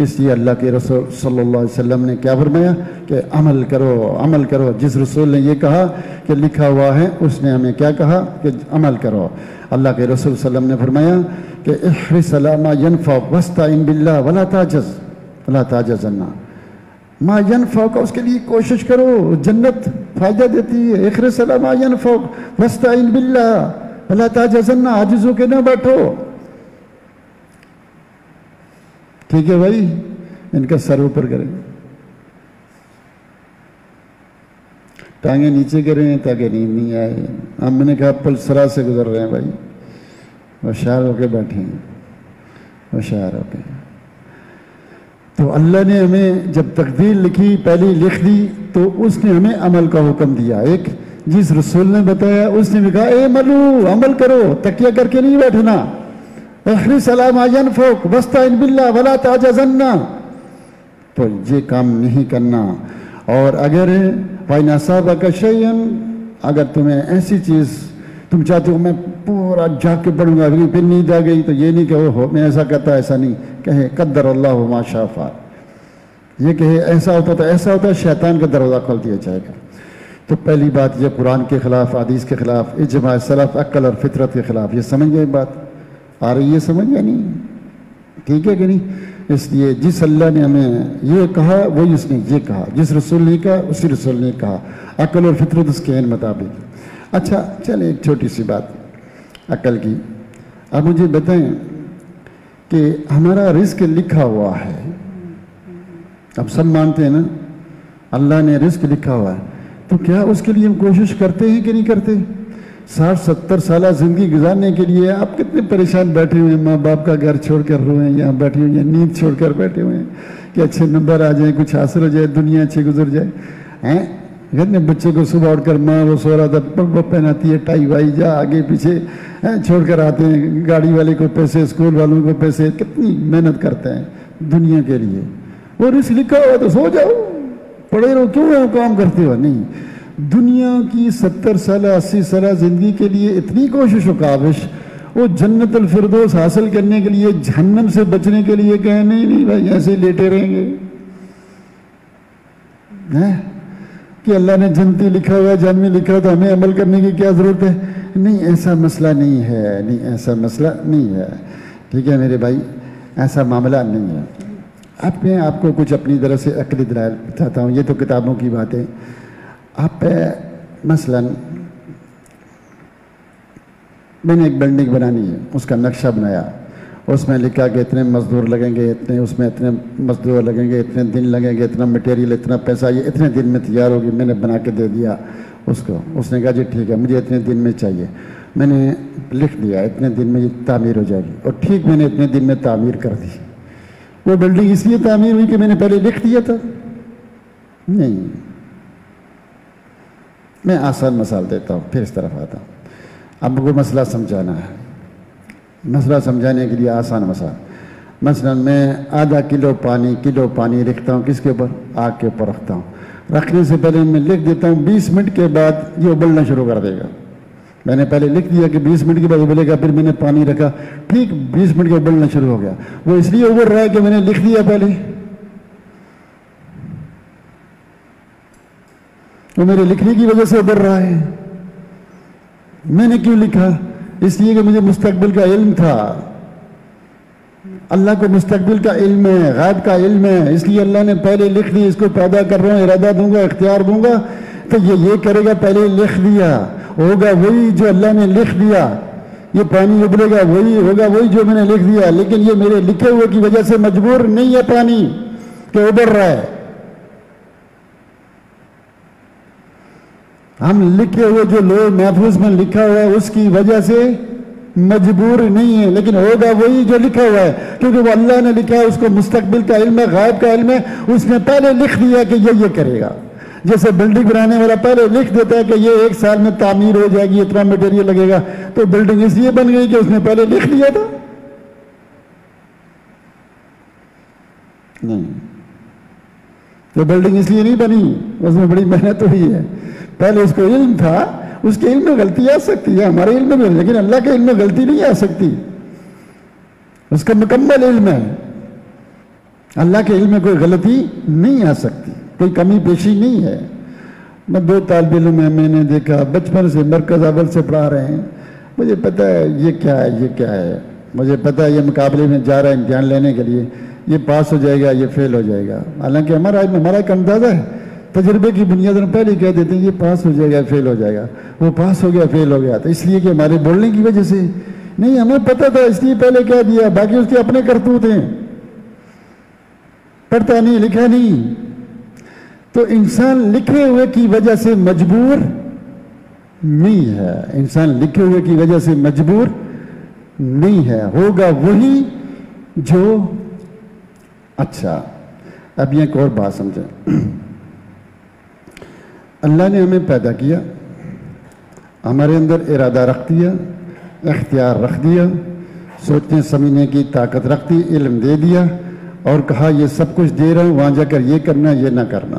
اس لیے اللہ کے رسول صلی اللہ علیہ وسلم نے کیا فرمایا کہ عمل کرو، عمل کرو۔ جس رسول نے یہ کہا کہ لکھا ہوا ہے، اس نے ہمیں کیا کہا کہ عمل کرو۔ اللہ کے رسول صلی اللہ علیہ وسلم نے فرمایا کہ احرص علی ما ینفعک واستعن باللہ ولا تعجز، ولا تعجزن، ما ینفعک، اس کے لیے کوشش کرو، جنت فائدہ دیتی ہے۔ احرص علی ما ینفعک واستعن باللہ ولا تعجزن، عاجز ہو کے نہ بیٹھو، ٹھیک ہے بھائی۔ ان کا سر اوپر کریں، ٹانگیں نیچے کریں تاکہ نیند نہیں آئے۔ ہم میں نے کہا پل سرا سے گزر رہے ہیں بھائی، ہوشیار ہو کے بیٹھیں، ہوشیار ہو کے۔ تو اللہ نے ہمیں جب تقدیر لکھی پہلے لکھ دی تو اس نے ہمیں عمل کا حکم دیا. ایک جس رسول نے بتایا اس نے بھی کہا اے ملو عمل کرو, تکیہ کر کے نہیں بیٹھنا. احرص علی ما ینفعک واستعن باللہ ولا تعجزن, تو یہ کام نہیں کرنا. اور اگر فإن أصابك شيء, اگر تمہیں ایسی چیز تم چاہتے ہو میں پورا جاگ کے پڑھوں گا پھر نیند آ گئی, تو یہ نہیں کہ میں ایسا کرتا, ایسا نہیں کہے قدر اللہ ما شاء فعل. یہ کہے ایسا ہوتا تو ایسا ہوتا, شیطان کا دروازہ کھول دیا جائے گا. تو پہلی بات یہ قرآن کے خلاف, حدیث کے خلاف, اجماع سلف, عقل اور فطرت کے خلاف. یہ سمجھ گئے بات آ رہی ہے سمجھ یا نہیں؟ ٹھیک ہے کہ نہیں؟ اس لیے جس اللہ نے ہمیں یہ کہا وہی اس نے یہ کہا, جس رسول نے کہا اسی رسول نے کہا, عقل اور فطرت اس کے مطابق. اچھا چلیں ایک چھوٹی سی بات عقل کی. اب مجھے بتائیں کہ ہمارا رزق لکھا ہوا ہے, اب سب مانتے ہیں نا اللہ نے رزق لکھا ہوا ہے, تو کیا اس کے لیے ہم کوشش کرتے ہیں کہ نہیں کرتے؟ 60-70 سالہ زندگی گزارنے کے لیے آپ کتنے پریشان بیٹھے ہوئے ہیں, ماں باپ کا گھر چھوڑ کر روئے ہیں, یہاں بیٹھے ہوئے ہیں, نیند چھوڑ کر بیٹھے ہوئے ہیں کہ اچھے نمبر آ جائیں, کچھ حاصل ہو جائے, دنیا اچھی گزر جائے. گھر میں بچے کو صبح اٹھ کر ماں وہ سو رہا تھا وہ پہناتی ہے ٹائی وائی, جا آگے پیچھے چھوڑ کر آتے ہیں, گاڑی والے کو پیسے, اسکول والوں کو پیسے, کتنی محنت کرتے ہیں دنیا کے لیے. وہ رزق لکھا ہوا تو سو جاؤ, پڑے رہو, کیوں ہے کام کرتے ہو؟ نہیں, دنیا کی 70 سالہ 80 سالہ زندگی کے لیے اتنی کوشش و کاوش, وہ جنت الفردوس حاصل کرنے کے لیے, جہنم سے بچنے کے لیے کہیں نہیں بھائی ایسے ہی لیٹے رہیں گے کہ اللہ نے جنتی لکھا ہوا ہے, جہنمی لکھا ہوا, تو ہمیں عمل کرنے کی کیا ضرورت ہے؟ نہیں, ایسا مسئلہ نہیں ہے, نہیں ایسا مسئلہ نہیں ہے. ٹھیک ہے میرے بھائی, ایسا معاملہ نہیں ہے. اب میں آپ کو کچھ اپنی طرف سے عقلی دلائل بتاتا ہوں, یہ تو کتابوں کی بات ہے. آپ مثلا میں نے ایک بلڈنگ بنانی ہے, اس کا نقشہ بنایا, اس میں لکھا کہ اتنے مزدور لگیں گے, اتنے اس میں اتنے مزدور لگیں گے, اتنے دن لگیں گے, اتنا مٹیریل, اتنا پیسہ, یہ اتنے دن میں تیار ہوگی. میں نے بنا کے دے دیا اس کو, اس نے کہا جی ٹھیک ہے مجھے اتنے دن میں چاہیے. میں نے لکھ دیا اتنے دن میں یہ تعمیر ہو جائے گی, اور ٹھیک میں نے اتنے دن میں تعمیر کر دی. وہ بلڈنگ اس لیے تعمیر ہوئی کہ میں نے پہلے لکھ دیا تھا؟ نہیں. میں آسان مثال دیتا ہوں پھر اس طرف آتا ہوں. اب کو مسئلہ سمجھانا ہے, مسئلہ سمجھانے کے لیے آسان مثال. مثلا میں آدھا کلو پانی رکھتا ہوں, کس کے اوپر؟ آگ کے اوپر رکھتا ہوں. رکھنے سے پہلے میں لکھ دیتا ہوں 20 منٹ کے بعد یہ ابلنا شروع کر دے گا. میں نے پہلے لکھ دیا کہ 20 منٹ کے بعد ابلے گا, پھر میں نے پانی رکھا, ٹھیک 20 منٹ کے ابلنا شروع ہو گیا. وہ اس لیے ابل رہا ہے کہ میں نے لکھ دیا پہلے, وہ میرے لکھنے کی وجہ سے ابل رہا ہے. میں نے کیوں لکھا؟ اس لیے کہ مجھے مستقبل کا علم تھا. اللہ کو مستقبل کا علم ہے, غیب کا علم ہے, اس لیے اللہ نے پہلے لکھ دی. اس کو پیدا کر رہا ہوں, ارادہ دوں گا, اختیار دوں گا, تو یہ کرے گا. پہلے لکھ دیا, ہوگا وہی جو اللہ نے لکھ دیا. یہ پانی ابلے گا وہی ہوگا, وہی جو میں نے لکھ دیا. لیکن یہ میرے لکھے ہوئے کی وجہ سے مجبور نہیں ہے پانی کہ ابل رہا ہے. ہم لکھے ہوئے جو لوگ محفوظ میں لکھا ہوا ہے اس کی وجہ سے مجبور نہیں ہے, لیکن ہوگا وہی جو لکھا ہوا ہے, کیونکہ وہ اللہ نے لکھا ہے. اس کو مستقبل کا علم ہے, غائب کا علم ہے. اس نے پہلے لکھ دیا کہ یہ کرے گا. جیسے بلڈنگ بنانے والا پہلے لکھ دیتا ہے کہ یہ 1 سال میں تعمیر ہو جائے گی, اتنا مٹیریل لگے گا, تو بلڈنگ اس لیے بن گئی کہ اس نے پہلے لکھ دیا تھا. نہیں, تو بلڈنگ اس لیے نہیں بنی, اس میں بڑی محنت ہوئی ہے. پہلے اس کو علم تھا, اس کے علم میں غلطی آ سکتی ہے, ہمارے علم میں, لیکن اللہ کے علم میں غلطی نہیں آ سکتی. اس کا مکمل علم ہے. اللہ کے علم میں کوئی غلطی نہیں آ سکتی, کوئی کمی پیشی نہیں ہے. میں 2 طالب علم ہیں, میں نے دیکھا بچپن سے مرکز اول سے پڑھا رہے ہیں. مجھے پتہ ہے یہ کیا ہے, یہ کیا ہے. مجھے پتہ ہے یہ مقابلے میں جا رہا ہے امتحان لینے کے لیے, یہ پاس ہو جائے گا, یہ فیل ہو جائے گا. حالانکہ ہمارا ایک اندازہ ہے, تجربے کی بنیاد پر پہلے کہہ دیتے ہیں یہ پاس ہو جائے گا, فیل ہو جائے گا. وہ پاس ہو گیا, فیل ہو گیا, تو اس لیے کہ ہمارے بولنے کی وجہ سے نہیں, ہمیں پتہ تھا اس لیے پہلے کہہ دیا. باقی اس کے اپنے کرتوت ہیں, پڑھتا نہیں, لکھا نہیں. تو انسان لکھے ہوئے کی وجہ سے مجبور نہیں ہے. انسان لکھے ہوئے کی وجہ سے مجبور نہیں ہے. ہوگا وہی جو اچھا. اب یہ ایک اور بات سمجھیں، اللہ نے ہمیں پیدا کیا، ہمارے اندر ارادہ رکھ دیا، اختیار رکھ دیا، سوچنے سمجھنے کی طاقت رکھ دی، علم دے دیا اور کہا یہ سب کچھ دے رہا ہوں، وہاں جا کر یہ کرنا یہ نہ کرنا،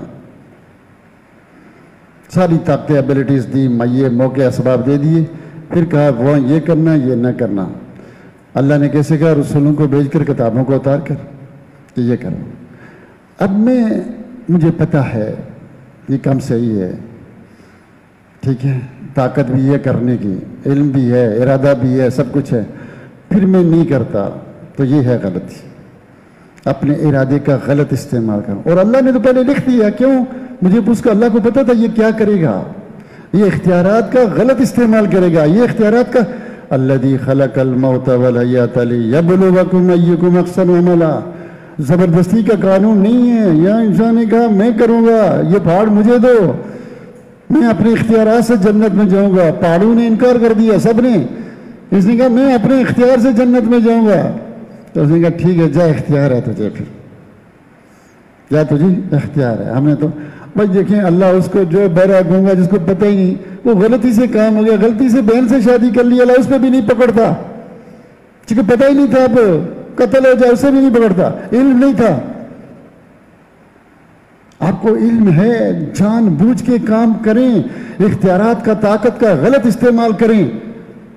ساری طاقتیں ایبلٹیز دی، یہ موقع اسباب دے دیے، پھر کہا وہاں یہ کرنا یہ نہ کرنا۔ اللہ نے کیسے کہا؟ رسولوں کو بھیج کر، کتابوں کو اتار کر کہ یہ کرو۔ اب مجھے پتہ ہے یہ کام صحیح ہے، ٹھیک ہے، طاقت بھی ہے کرنے کی، علم بھی ہے، ارادہ بھی ہے، سب کچھ ہے، پھر میں نہیں کرتا تو یہ ہے غلطی، اپنے ارادے کا غلط استعمال کروں۔ اور اللہ نے تو پہلے لکھ دیا، کیوں؟ مجھے اس کا اللہ کو پتہ تھا یہ کیا کرے گا، یہ اختیارات کا غلط استعمال کرے گا، یہ اختیارات کا الذی خلق الموت والحیات لیبلوکم ایکم احسن عملا، زبردستی کا قانون نہیں ہے۔ یا انسان نے کہا میں کروں گا، یہ پہاڑ مجھے دو، میں اپنے اختیارات سے جنت میں جاؤں گا۔ پہاڑوں نے انکار کر دیا، سب نے، اس نے کہا میں اپنے اختیار سے جنت میں جاؤں گا، تو اس نے کہا ٹھیک ہے جا، اختیار ہے تجھے، پھر یا تجھے اختیار ہے۔ ہم نے تو بھائی دیکھیں، اللہ اس کو جو بہرا گونگا جس کو پتہ ہی نہیں، وہ غلطی سے کام ہو گیا، غلطی سے بہن سے شادی کر لی، اللہ اس پہ بھی نہیں پکڑتا، کیونکہ پتہ ہی نہیں تھا، اب قتل ہو جائے اسے بھی نہیں پکڑتا، علم نہیں تھا۔ آپ کو علم ہے، جان بوجھ کے کام کریں، اختیارات کا طاقت کا غلط استعمال کریں۔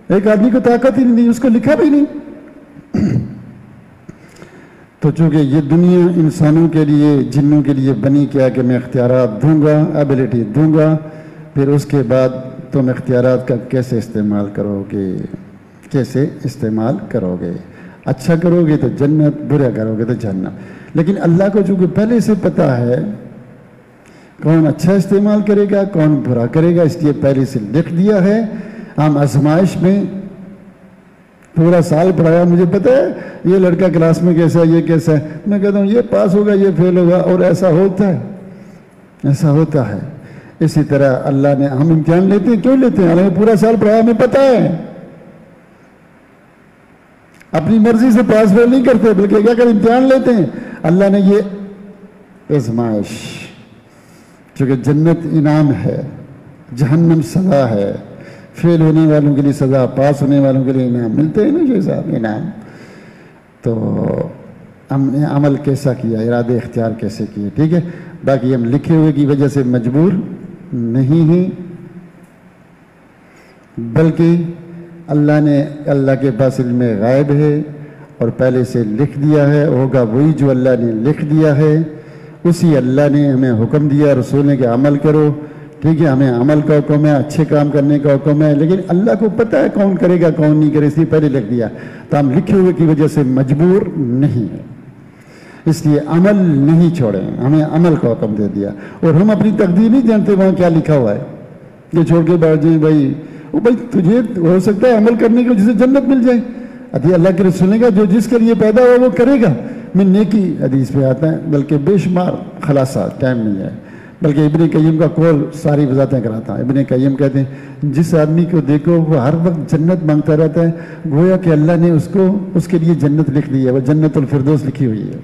ایک آدمی کو طاقت ہی نہیں، اس کو لکھا بھی نہیں۔ تو چونکہ یہ دنیا انسانوں کے لیے، جنوں کے لیے بنی کیا کہ میں اختیارات دوں گا، ایبلٹی دوں گا، پھر اس کے بعد تم اختیارات کا کیسے استعمال کرو گے، کیسے استعمال کرو گے۔ اچھا کرو گے تو جنت، برا کرو گے تو جہنم۔ لیکن اللہ کو چونکہ پہلے سے پتہ ہے کون اچھا استعمال کرے گا، کون برا کرے گا، اس لیے پہلے سے لکھ دیا ہے۔ ہم آزمائش میں پورا سال پڑھایا، مجھے پتہ ہے یہ لڑکا کلاس میں کیسا ہے، یہ کیسا ہے، میں کہتا ہوں یہ پاس ہوگا یہ فیل ہوگا، اور ایسا ہوتا ہے، ایسا ہوتا ہے۔ اسی طرح اللہ نے، ہم امتحان لیتے ہیں، کیوں لیتے ہیں؟ حالانکہ پورا سال پڑھایا، ہمیں پتہ ہے، اپنی مرضی سے پاس فیل نہیں کرتے، بلکہ کیا کریں، امتحان لیتے ہیں۔ اللہ نے یہ آزمائش، چونکہ جنت انعام ہے، جہنم سزا ہے، فیل ہونے والوں کے لیے سزا، پاس ہونے والوں کے لیے انعام ملتے ہیں نا، جو صاحب انعام۔ تو ہم نے عمل کیسا کیا، ارادے اختیار کیسے کیے، ٹھیک ہے۔ باقی ہم لکھے ہوئے کی وجہ سے مجبور نہیں ہیں، بلکہ اللہ کے پاس علم غائب ہے اور پہلے سے لکھ دیا ہے، ہوگا وہی جو اللہ نے لکھ دیا ہے، اسی اللہ نے ہمیں حکم دیا، رسول نے کہ عمل کرو، ٹھیک ہے، ہمیں عمل کا حکم ہے، اچھے کام کرنے کا حکم ہے، لیکن اللہ کو پتہ ہے کون کرے گا کون نہیں کرے، اس لیے پہلے لکھ دیا، تو ہم لکھے ہوئے کی وجہ سے مجبور نہیں ہیں، اس لیے عمل نہیں چھوڑیں، ہمیں عمل کا حکم دے دیا، اور ہم اپنی تقدیر نہیں جانتے وہاں کیا لکھا ہوا ہے، یہ چھوڑ کے بیٹھ جائیں بھائی، وہ بھائی تجھے ہو سکتا ہے عمل کرنے کے جسے جنت مل جائے، اللہ کے رسول نے کہا جو جس کے لیے پیدا ہوا وہ کرے گا، میں نیکی حدیث پہ آتا ہے، بلکہ بے شمار خلاصہ، ٹائم نہیں ہے، بلکہ ابن قیم کا قول ساری وضاحتیں کراتا ہے۔ ابن قیم کہتے ہیں جس آدمی کو دیکھو وہ ہر وقت جنت مانگتا رہتا ہے، گویا کہ اللہ نے اس کے لیے جنت لکھ دی ہے، وہ جنت الفردوس لکھی ہوئی ہے۔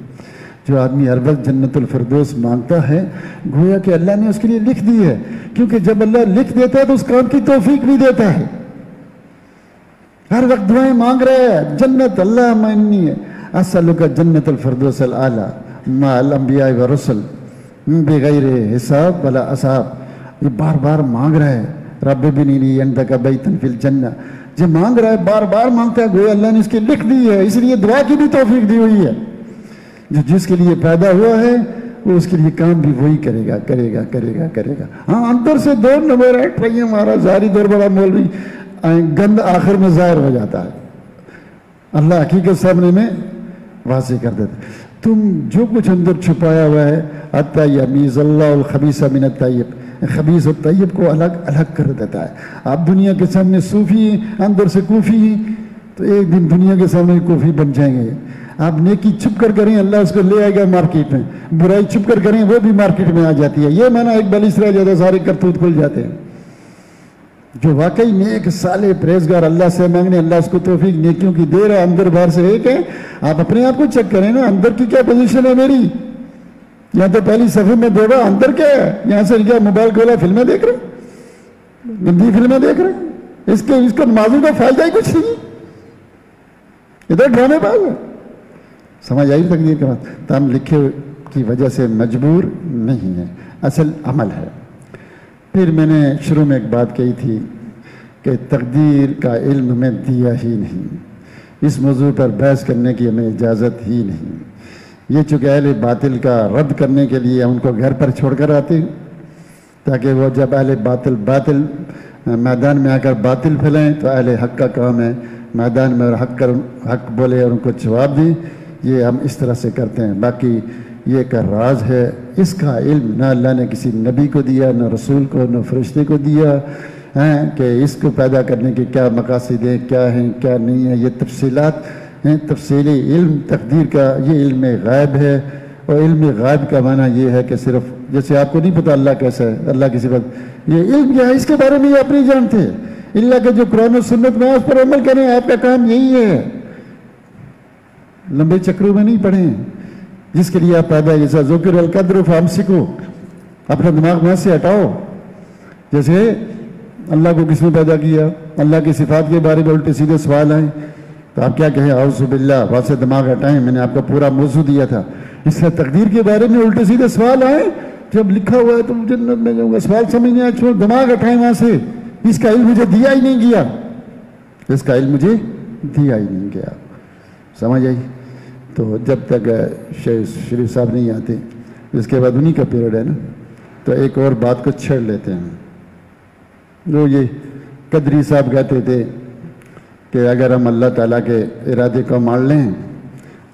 جو آدمی ہر وقت جنت الفردوس مانگتا ہے، گویا کہ اللہ نے اس کے لیے لکھ دی ہے، کیونکہ جب اللہ لکھ دیتا ہے تو اس کام کی توفیق بھی دیتا ہے۔ ہر وقت دعائیں مانگ رہے ہیں، جنت اللہ معنی ہے، اسألک جنت الفردوس الاعلی مع الانبیاء والرسل بغیر حساب ولا عذاب، یہ بار بار مانگ رہا ہے، رب ابنی لی عندک بیتا فی الجنہ، جو مانگ رہا ہے بار بار مانگتا ہے، گویا اللہ نے اس کی لکھ دی ہے، اس لیے دعا کی بھی توفیق دی ہوئی ہے۔ جو جس کے لیے پیدا ہوا ہے وہ اس کے لیے کام بھی وہی کرے گا، کرے گا، کرے گا، کرے گا۔ ہاں اندر سے دور نمبر ہے، بھائی ہمارا ظاہری دور بڑا مولوی، گند آخر میں ظاہر ہو جاتا ہے، اللہ حقیقت سامنے میں واضح کر دیتا ہے۔ تم جو کچھ اندر چھپایا ہوا ہے، حتی یمیز اللہ الخبیث من الطیب، خبیث اور طیب کو الگ الگ کر دیتا ہے۔ آپ دنیا کے سامنے صوفی ہیں، اندر سے کوفی ہیں، تو ایک دن دنیا کے سامنے کوفی بن جائیں گے۔ آپ نیکی چھپ کر کریں، اللہ اس کو لے آئے گا مارکیٹ میں، برائی چھپ کر کریں وہ بھی مارکیٹ میں آ جاتی ہے، یہ معنی ایک بلش رہ جاتا ہے، سارے کرتوت کھل جاتے ہیں۔ جو واقعی نیک صالح پرہیزگار اللہ سے مانگنے، اللہ اس کو توفیق نیکیوں کی دے رہا ہے، اندر باہر سے ایک ہے۔ آپ اپنے آپ کو چیک کریں نا، اندر کی کیا پوزیشن ہے میری، یہاں تو پہلی صفحے میں دیوا اندر کیا ہے، یہاں سے کیا موبائل کھولا فلمیں دیکھ رہے، گندی فلمیں دیکھ رہے، اس کو نمازوں کا فائدہ ہی کچھ نہیں، ادھر ڈرامے باز ہے۔ سمجھ آئی تقدیر کے بعد؟ تو ہم لکھے کی وجہ سے مجبور نہیں ہے، اصل عمل ہے۔ پھر میں نے شروع میں ایک بات کہی تھی کہ تقدیر کا علم ہمیں دیا ہی نہیں، اس موضوع پر بحث کرنے کی ہمیں اجازت ہی نہیں۔ یہ چونکہ اہل باطل کا رد کرنے کے لیے ان کو گھر پر چھوڑ کر آتے ہیں، تاکہ وہ جب اہل باطل میدان میں آ کر باطل پھیلائیں تو اہل حق کا کام ہے میدان میں اور حق بولے اور ان کو جواب دیں۔ یہ ہم اس طرح سے کرتے ہیں۔ باقی یہ ایک راز ہے، اس کا علم نہ اللہ نے کسی نبی کو دیا، نہ رسول کو، نہ فرشتے کو دیا ہیں کہ اس کو پیدا کرنے کے کیا مقاصد ہیں، کیا ہیں، کیا نہیں ہیں۔ یہ تفصیلات ہیں، تفصیلی علم تقدیر کا یہ علم غائب ہے۔ اور علم غائب کا معنی یہ ہے کہ صرف جیسے آپ کو نہیں پتا اللہ کیسا ہے، اللہ کی صفت، یہ علم کیا ہے اس کے بارے میں یہ آپ نہیں جانتے، اللہ کے جو قرآن و سنت میں اس پر عمل کریں، آپ کا کام یہی ہے۔ لمبے چکروں میں نہیں پڑھیں جس کے لیے آپ پیدا جیسا ذکر القدر فامسکو، اپنا دماغ میں سے ہٹاؤ۔ جیسے اللہ کو کس نے پیدا کیا، اللہ کی صفات کے بارے میں الٹے سیدھے سوال آئیں تو آپ کیا کہیں، اعوذ باللہ، وہاں سے دماغ ہٹائیں، میں نے آپ کو پورا موضوع دیا تھا۔ اس سے تقدیر کے بارے میں الٹے سیدھے سوال آئیں، جب لکھا ہوا ہے تو جنت میں جاؤں گا، سوال سمجھ نہیں آیا، چھوڑ، دماغ ہٹائیں وہاں سے، اس کا علم مجھے دیا ہی نہیں گیا، اس کا علم مجھے دیا ہی نہیں گیا۔ سمجھ آئی؟ تو جب تک شریف صاحب نہیں آتے، اس کے بعد انہی کا پیریڈ ہے نا، تو ایک اور بات کو چھیڑ لیتے ہیں۔ جو یہ قدری صاحب کہتے تھے کہ اگر ہم اللہ تعالیٰ کے ارادے کو مان لیں،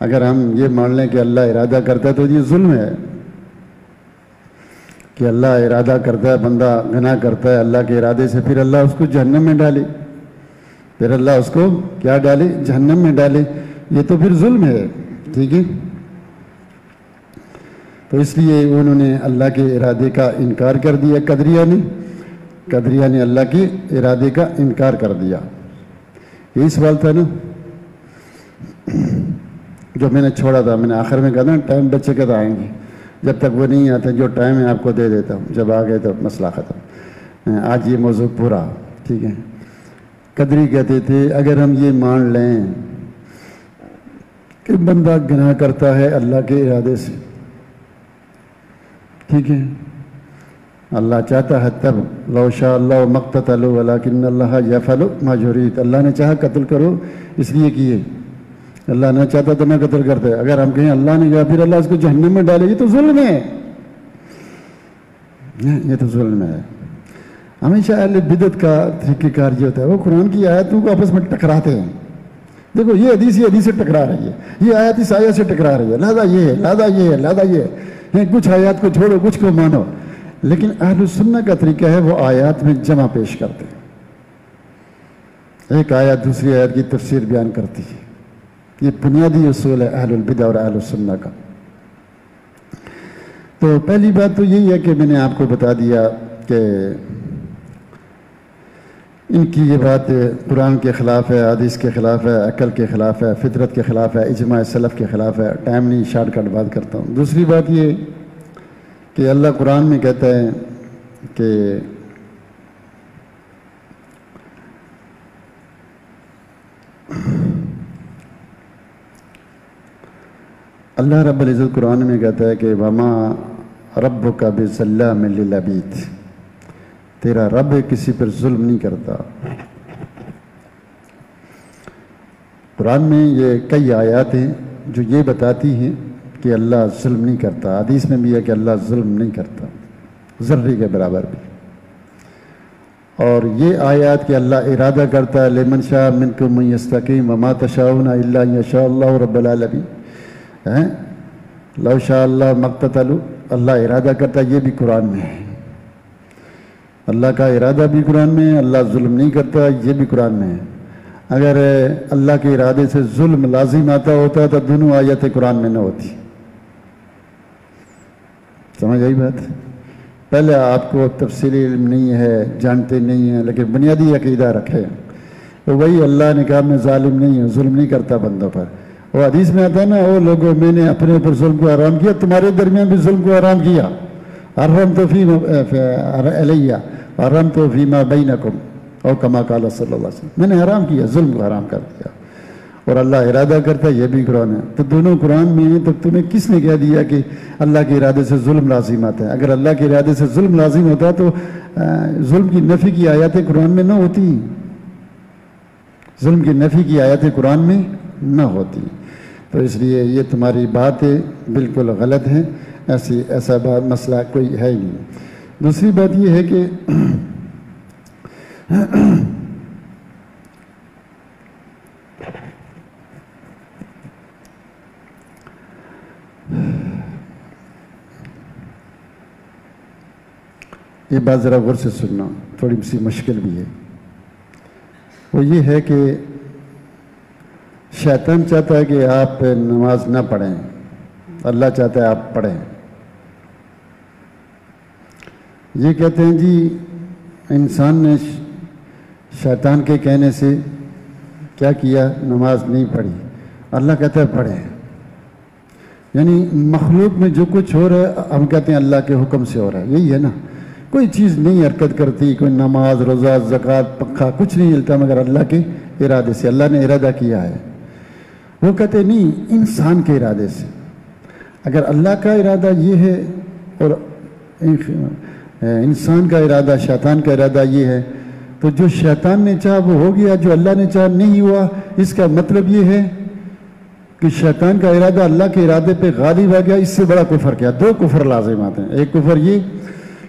اگر ہم یہ مان لیں کہ اللہ ارادہ کرتا ہے تو یہ ظلم ہے، کہ اللہ ارادہ کرتا ہے، بندہ گناہ کرتا ہے اللہ کے ارادے سے، پھر اللہ اس کو جہنم میں ڈالے، پھر اللہ اس کو کیا ڈالے، جہنم میں ڈالے، یہ تو پھر ظلم ہے۔ ٹھیک ہے، تو اس لیے انہوں نے اللہ کے ارادے کا انکار کر دیا، قدریہ نے اللہ کے ارادے کا انکار کر دیا۔ یہی سوال تھا نا جو میں نے چھوڑا تھا، میں نے آخر میں کہا تھا ٹائم بچے کے تو آئیں گے، جب تک وہ نہیں آتے جو ٹائم ہے آپ کو دے دیتا ہوں، جب آ گئے تو مسئلہ ختم۔ آج یہ موضوع پورا ٹھیک ہے۔ قدری کہتے تھے اگر ہم یہ مان لیں کہ بندہ گناہ کرتا ہے اللہ کے ارادے سے، ٹھیک ہے، اللہ چاہتا ہے تب، لو شاء اللہ مقتتلوا ولکن اللہ یفعل ما یرید، اللہ نے چاہا قتل کرو اس لیے کیے، اللہ نہ چاہتا تو نہ قتل کرتے۔ اگر ہم کہیں اللہ نے کہا پھر اللہ اس کو جہنم میں ڈالے، یہ تو ظلم ہے، یہ تو ظلم ہے۔ ہمیشہ اہل بدعت کا طریقہ کار یہ ہوتا ہے، وہ قرآن کی آیتوں کو آپس میں ٹکراتے ہیں۔ دیکھو یہ حدیث سے ٹکرا رہی ہے، یہ آیت اس آیت سے ٹکرا رہی ہے، لہذا یہ ہے، لہذا یہ ہے، لہذا یہ ہے، کچھ آیات کو چھوڑو کچھ کو مانو۔ لیکن اہل سنت کا طریقہ ہے وہ آیات میں جمع پیش کرتے ہیں، ایک آیت دوسری آیت کی تفسیر بیان کرتی ہے۔ یہ بنیادی اصول ہے اہل البدع اور اہل السنت کا۔ تو پہلی بات تو یہی ہے کہ میں نے آپ کو بتا دیا کہ ان کی یہ بات قرآن کے خلاف ہے، حدیث کے خلاف ہے، عقل کے خلاف ہے، فطرت کے خلاف ہے، اجماع سلف کے خلاف ہے۔ ٹائم نہیں، شارٹ کٹ بات کرتا ہوں۔ دوسری بات یہ کہ اللہ قرآن میں کہتا ہے کہ اللہ رب العزت قرآن میں کہتا ہے کہ وما ربک بظلام للعبید، تیرا رب کسی پر ظلم نہیں کرتا۔ قرآن میں یہ کئی آیات ہیں جو یہ بتاتی ہیں کہ اللہ ظلم نہیں کرتا، حدیث میں بھی ہے کہ اللہ ظلم نہیں کرتا ذرے کے برابر بھی۔ اور یہ آیات کہ اللہ ارادہ کرتا ہے لمن شاء منکم ان یستقیم وما تشاءون الا ان یشاء اللہ رب العالمین، لو شاء اللہ مقتتلوا، اللہ ارادہ کرتا ہے، یہ بھی قرآن میں ہے۔ اللہ کا ارادہ بھی قرآن میں ہے، اللہ ظلم نہیں کرتا، یہ بھی قرآن میں ہے۔ اگر اللہ کے ارادے سے ظلم لازم آتا ہوتا تو دونوں آیتیں قرآن میں نہ ہوتی۔ سمجھ آئی بات؟ پہلے آپ کو تفصیلی علم نہیں ہے، جانتے نہیں ہیں، لیکن بنیادی عقیدہ رکھے، تو وہی اللہ نے کہا میں ظالم نہیں ہوں، ظلم نہیں کرتا بندوں پر، وہ حدیث میں آتا ہے نا، وہ لوگوں میں نے اپنے اوپر ظلم کو حرام کیا، تمہارے درمیان بھی ظلم کو حرام کیا، حرمت علیہ حرمت فیما بینکم او کما قال صلی اللہ علیہ وسلم، میں نے حرام کیا، ظلم کو حرام کر دیا، اور اللہ ارادہ کرتا ہے، یہ بھی قرآن ہے۔ تو دونوں قرآن میں ہیں، تو تمہیں کس نے کہہ دیا کہ اللہ کے ارادے سے ظلم لازم آتا ہے؟ اگر اللہ کے ارادے سے ظلم لازم ہوتا تو ظلم کی نفی کی آیاتیں قرآن میں نہ ہوتی، ظلم کی نفی کی آیاتیں قرآن میں نہ ہوتی۔ تو اس لیے یہ تمہاری باتیں بالکل غلط ہیں، ایسا مسئلہ کوئی ہے ہی نہیں۔ دوسری بات یہ ہے کہ یہ بات ذرا غور سے سننا، تھوڑی سی مشکل بھی ہے۔ وہ یہ ہے کہ شیطان چاہتا ہے کہ آپ نماز نہ پڑھیں، اللہ چاہتا ہے آپ پڑھیں۔ یہ کہتے ہیں جی انسان نے شیطان کے کہنے سے کیا کیا؟ نماز نہیں پڑھی، اللہ کہتا ہے پڑھیں۔ یعنی مخلوق میں جو کچھ ہو رہا ہے ہم کہتے ہیں اللہ کے حکم سے ہو رہا ہے، یہی ہے نا۔ کوئی چیز نہیں حرکت کرتی، کوئی نماز روزہ زکوٰۃ پنکھا کچھ نہیں ہلتا مگر اللہ کے ارادے سے، اللہ نے ارادہ کیا ہے۔ وہ کہتے نہیں، انسان کے ارادے سے۔ اگر اللہ کا ارادہ یہ ہے اور انسان کا ارادہ، شیطان کا ارادہ یہ ہے، تو جو شیطان نے چاہا وہ ہو گیا، جو اللہ نے چاہا نہیں ہوا۔ اس کا مطلب یہ ہے کہ شیطان کا ارادہ اللہ کے ارادے پہ غالب آ گیا۔ اس سے بڑا کفر کیا؟ دو کفر لازم آتے ہیں۔ ایک کفر یہ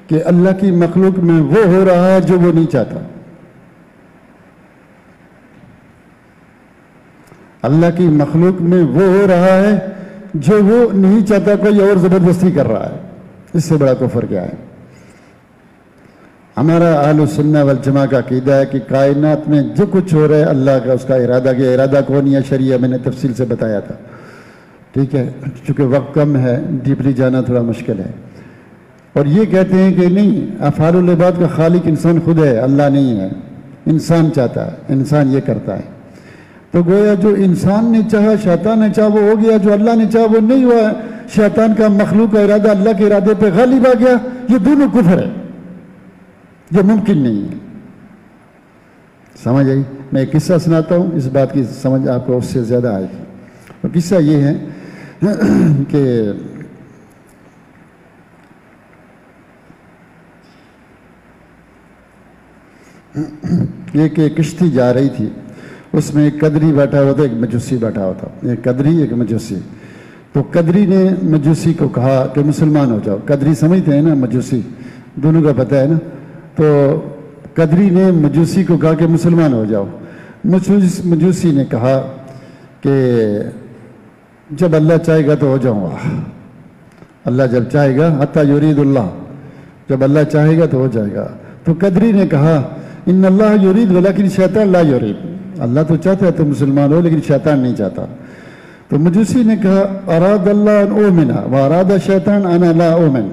کہ اللہ کی مخلوق میں وہ ہو رہا ہے جو وہ نہیں چاہتا، اللہ کی مخلوق میں وہ ہو رہا ہے جو وہ نہیں چاہتا، کوئی اور زبردستی کر رہا ہے۔ اس سے بڑا کفر کیا ہے؟ ہمارا اہل السنہ والجماعہ کا عقیدہ ہے کہ کائنات میں جو کچھ ہو رہا ہے اللہ کا، اس کا ارادہ کیا۔ ارادہ کون یا شریعہ میں نے تفصیل سے بتایا تھا، ٹھیک ہے، چونکہ وقت کم ہے ڈیپلی جانا تھوڑا مشکل ہے۔ اور یہ کہتے ہیں کہ نہیں، افعال العباد کا خالق انسان خود ہے، اللہ نہیں ہے، انسان چاہتا ہے، انسان یہ کرتا ہے۔ تو گویا جو انسان نے چاہا، شیطان نے چاہا وہ ہو گیا، جو اللہ نے چاہا وہ نہیں ہوا۔ شیطان کا مخلوق کا ارادہ اللہ کے ارادے پہ غالب آ گیا، یہ دونوں کفر ہے، یہ ممکن نہیں ہے۔ سمجھ آئی؟ میں ایک قصہ سناتا ہوں، اس بات کی سمجھ آپ کو اس سے زیادہ آئے گی۔ اور قصہ یہ ہے کہ ایک کشتی جا رہی تھی، اس میں ایک قدری بیٹھا ہوا تھا، ایک مجوسی بیٹھا ہوا تھا، ایک قدری ایک مجوسی۔ تو قدری نے مجوسی کو کہا کہ مسلمان ہو جاؤ۔ قدری سمجھتے ہیں نا، مجوسی دونوں کا پتہ ہے نا۔ تو قدری نے مجوسی کو کہا کہ مسلمان ہو جاؤ۔ مجوسی نے کہا کہ جب اللہ چاہے گا تو ہو جاؤں گا، اللہ جب چاہے گا، حتی یرید اللہ، جب اللہ چاہے گا تو ہو جائے گا۔ تو قدری نے کہا ان اللہ یرید ولیکن شیطان لا یرید، اللہ تو چاہتا ہے تو مسلمان ہو لیکن شیطان نہیں چاہتا۔ تو مجوسی نے کہا اراد اللہ ان اومن و اراد شیطان انا لا اومن،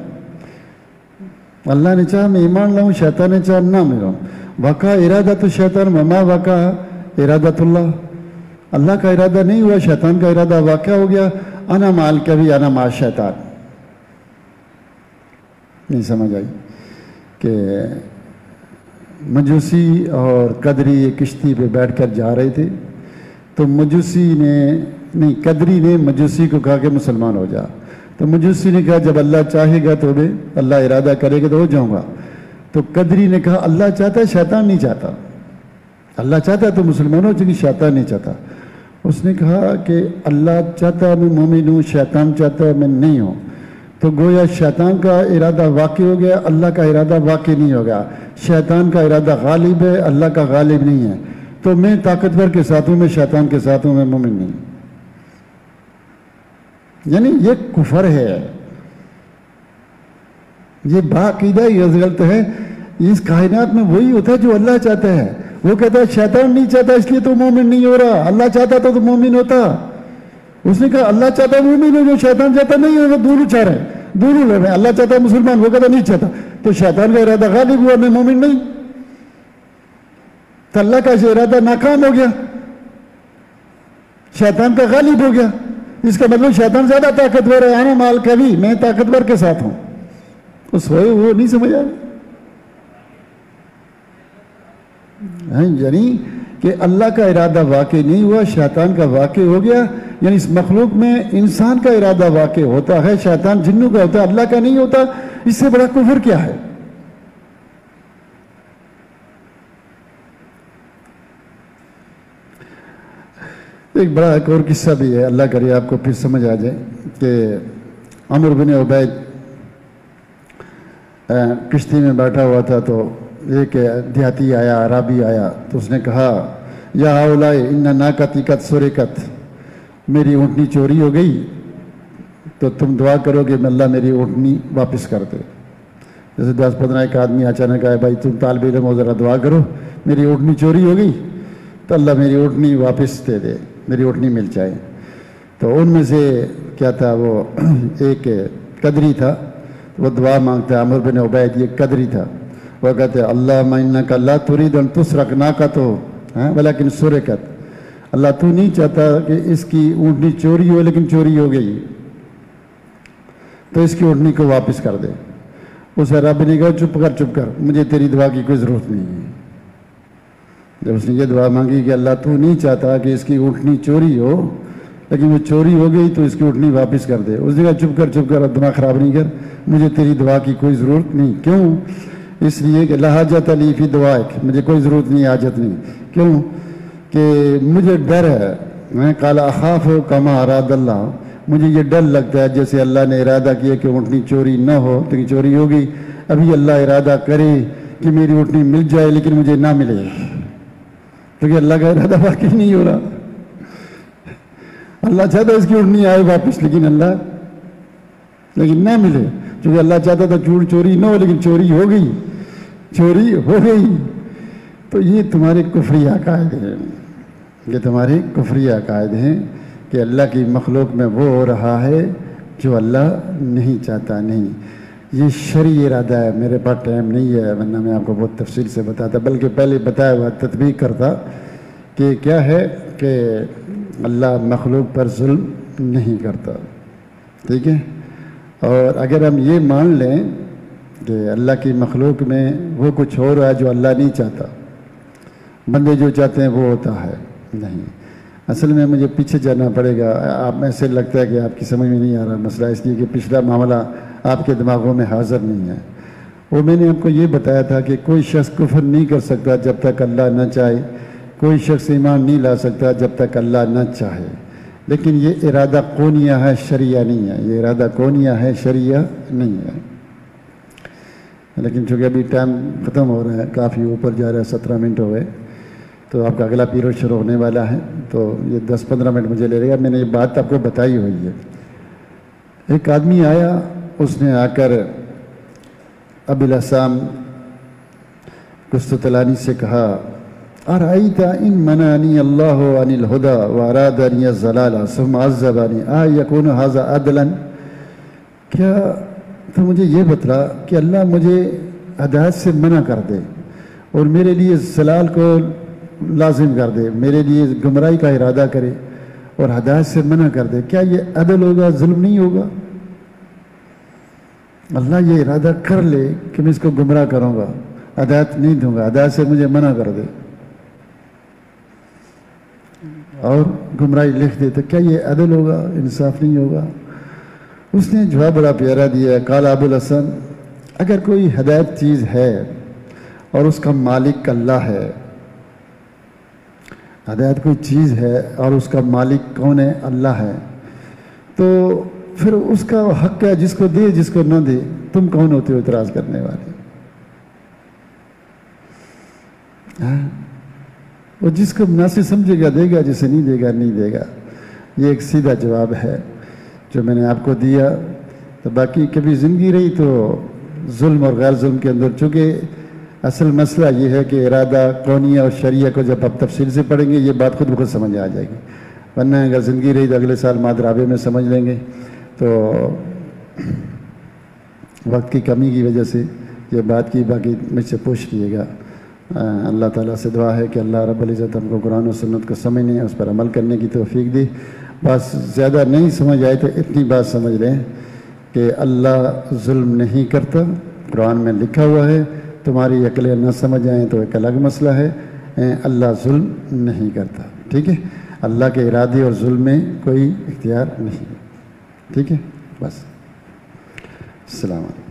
اللہ نے چاہا میں ایمان لاؤں، شیطان نے چاہا نہ میں لاؤں۔ وقع ارادت شیطان وما وقع ارادت اللہ، اللہ کا ارادہ نہیں ہوا، شیطان کا ارادہ واقع ہو گیا۔ انا مال کبھی انا مال شیطان۔ نہیں سمجھ آئی کہ مجوسی اور قدری کشتی پہ بیٹھ کر جا رہے تھے، تو قدری نے مجوسی کو کہا کہ مسلمان ہو جا۔ تو مجوسی نے کہا جب اللہ چاہے گا تو بھی، اللہ ارادہ کرے گا تو ہو جاؤں گا۔ تو قدری نے کہا اللہ چاہتا ہے، شیطان نہیں چاہتا، اللہ چاہتا ہے تو مسلمان ہو، چونکہ شیطان نہیں چاہتا۔ اس نے کہا کہ اللہ چاہتا ہے میں مومن ہوں، شیطان چاہتا ہے میں نہیں ہوں۔ تو گویا شیطان کا ارادہ واقع ہو گیا، اللہ کا ارادہ واقع نہیں ہو گیا۔ شیطان کا ارادہ غالب ہے، اللہ کا غالب نہیں ہے۔ تو میں طاقتور کے ساتھ ہوں، میں شیطان کے ساتھ ہوں، میں مومن نہیں ہوں۔ یعنی یہ کفر ہے، یہ باقاعدہ یہ غلط ہے۔ اس کائنات میں وہی ہوتا ہے جو اللہ چاہتا ہے۔ وہ کہتا ہے شیطان نہیں چاہتا اس لیے تو مومن نہیں ہو رہا، اللہ چاہتا تو مومن ہوتا۔ اس نے کہا اللہ چاہتا مومن ہو، جو شیطان چاہتا نہیں ہو، وہ دونوں چاہ رہے ہیں، دونوں لڑ رہے ہیں۔ اللہ چاہتا ہے مسلمان، وہ کہتا نہیں چاہتا، تو شیطان کا ارادہ غالب ہوا، میں مومن نہیں، تو اللہ کا ارادہ ناکام ہو گیا۔ شیطان کا غالب ہو گیا، اس کا مطلب شیطان زیادہ طاقتور ہے، انا مال قوی، میں طاقتور کے ساتھ ہوں. اس ہوئے وہ نہیں سمجھ آ رہا، یعنی کہ اللہ کا ارادہ واقع نہیں ہوا، شیطان کا واقع ہو گیا. یعنی اس مخلوق میں انسان کا ارادہ واقع ہوتا ہے، شیطان جنوں کا ہوتا ہے، اللہ کا نہیں ہوتا. اس سے بڑا کفر کیا ہے؟ ایک بڑا ایک اور قصہ بھی ہے، اللہ کرے آپ کو پھر سمجھ آ جائے، کہ عمر بن عبید کشتی میں بیٹھا ہوا تھا، تو ایک دیہاتی آیا، عرابی آیا، تو اس نے کہا یا ہؤلاء ان ناقتی قد سرقت، میری اونٹنی چوری ہو گئی، تو تم دعا کرو کہ اللہ میری اونٹنی واپس کر دے. جیسے 10-15 ایک آدمی اچانک آئے، بھائی تم طالب علم ہو ذرا دعا کرو، میری اونٹنی چوری ہو گئی تو اللہ میری اونٹنی واپس دے دے، میری اونٹنی مل جائے. تو ان میں سے کیا تھا، وہ ایک قدری تھا، وہ دعا مانگتا ہے. عمر بن عبید یہ قدری تھا، وہ کہتے ہیں اللہم انک لا ترید ان تسرق ناقتہ ولکن سرقت، اللہ تو نہیں چاہتا کہ اس کی اونٹنی چوری ہو لیکن چوری ہو گئی، تو اس کی اونٹنی کو واپس کر دے. اس عرابی نے کہا چپ کر، مجھے تیری دعا کی کوئی ضرورت نہیں ہے. جب اس نے یہ دعا مانگی کہ اللہ تو نہیں چاہتا کہ اس کی اونٹنی چوری ہو لیکن وہ چوری ہو گئی تو اس کی اونٹنی واپس کر دے، اس نے کہا چپ کر، دماغ خراب نہیں کر، مجھے تیری دعا کی کوئی ضرورت نہیں. کیوں؟ اس لیے کہ لا حاجت لی فی دعائک، مجھے کوئی ضرورت نہیں، حاجت نہیں. کیوں؟ کہ مجھے ڈر ہے. میں قال اخاف کما اراد اللہ، مجھے یہ ڈر لگتا ہے جیسے اللہ نے ارادہ کیا کہ اونٹنی چوری نہ ہو، تو چوری ہو گئی. ابھی اللہ ارادہ کرے کہ میری اونٹنی مل جائے لیکن مجھے نہ ملے، کیونکہ اللہ کا ارادہ واقعی نہیں ہو رہا. اللہ چاہتا اس کی اونٹنی آئے واپس لیکن نہ ملے، کیونکہ اللہ چاہتا تھا چوری نہ ہو لیکن چوری ہو گئی. تو یہ تمہارے کفری عقائد ہیں، یہ تمہارے کفری عقائد ہیں کہ اللہ کی مخلوق میں وہ ہو رہا ہے جو اللہ نہیں چاہتا. نہیں، یہ شرعی ارادہ ہے. میرے پاس ٹائم نہیں ہے ورنہ میں آپ کو بہت تفصیل سے بتاتا، بلکہ پہلے بتایا ہوا تطبیق کرتا کہ کیا ہے کہ اللہ مخلوق پر ظلم نہیں کرتا. ٹھیک ہے؟ اور اگر ہم یہ مان لیں کہ اللہ کی مخلوق میں وہ کچھ ہو رہا ہے جو اللہ نہیں چاہتا، بندے جو چاہتے ہیں وہ ہوتا ہے، نہیں. اصل میں مجھے پیچھے جانا پڑے گا. آپ میں سے لگتا ہے کہ آپ کی سمجھ میں نہیں آ رہا مسئلہ، اس لیے کہ پچھلا معاملہ آپ کے دماغوں میں حاضر نہیں ہے. وہ میں نے آپ کو یہ بتایا تھا کہ کوئی شخص کفر نہیں کر سکتا جب تک اللہ نہ چاہے، کوئی شخص ایمان نہیں لا سکتا جب تک اللہ نہ چاہے. لیکن یہ ارادہ کونیہ ہے، شرعیہ نہیں ہے. یہ ارادہ کونیہ ہے، شرعیہ نہیں ہے. لیکن چونکہ ابھی ٹائم ختم ہو رہا ہے، کافی اوپر جا رہا ہے، 17 منٹ ہو گئے، تو آپ کا اگلا پیریڈ شروع ہونے والا ہے، تو یہ 10-15 منٹ مجھے لے گا. میں نے یہ بات آپ کو بتائی ہوئی ہے. ایک آدمی آیا، اس نے آ کر ابی الاسام قسطلانی سے کہا ارأیت ان منعنی اللہ عن الہدی وارادنی الضلال ثم عذبنی یکون ھذا عدلا، کیا تو مجھے یہ بتلا کہ اللہ مجھے ہدایت سے منع کر دے اور میرے لیے ضلال کو لازم کر دے، میرے لیے گمراہی کا ارادہ کرے اور ہدایت سے منع کر دے، کیا یہ عدل ہوگا، ظلم نہیں ہوگا؟ اللہ یہ ارادہ کر لے کہ میں اس کو گمراہ کروں گا، ہدایت نہیں دوں گا، ہدایت سے مجھے منع کر دے اور گمراہی لکھ دے، تو کیا یہ عدل ہوگا، انصاف نہیں ہوگا؟ اس نے جواب بڑا پیارا دیا. قال ابو الحسن، اگر کوئی ہدایت چیز ہے اور اس کا مالک اللہ ہے، ہدایت کوئی چیز ہے اور اس کا مالک کون ہے؟ اللہ ہے، تو پھر اس کا حق ہے، جس کو دے جس کو نہ دے. تم کون ہوتے ہو اعتراض کرنے والے؟ وہ جس کو مناسب سمجھے گا دے گا، جسے نہیں دے گا نہیں دے گا. یہ ایک سیدھا جواب ہے جو میں نے آپ کو دیا. تو باقی کبھی زندگی رہی تو ظلم اور غیر ظلم کے اندر، چونکہ اصل مسئلہ یہ ہے کہ ارادہ کونیہ اور شرعیہ کو جب آپ تفصیل سے پڑھیں گے یہ بات خود بخود سمجھ آ جائے گی. ورنہ اگر زندگی رہی تو اگلے سال ماد رابع میں سمجھ لیں گے. تو وقت کی کمی کی وجہ سے یہ بات کی، باقی مجھ سے پوچھ لیے گا. اللہ تعالیٰ سے دعا ہے کہ اللہ رب العزت ہم کو قرآن و سنت کو سمجھنے اس پر عمل کرنے کی توفیق دی. بس زیادہ نہیں سمجھ آئے تو اتنی بات سمجھ لیں کہ اللہ ظلم نہیں کرتا، قرآن میں لکھا ہوا ہے. تمہاری عقلیں نہ سمجھ آئیں تو ایک الگ مسئلہ ہے. اللہ ظلم نہیں کرتا، ٹھیک ہے. اللہ کے ارادے اور ظلم میں کوئی اختیار نہیں، ٹھیک ہے. بس السلام علیکم.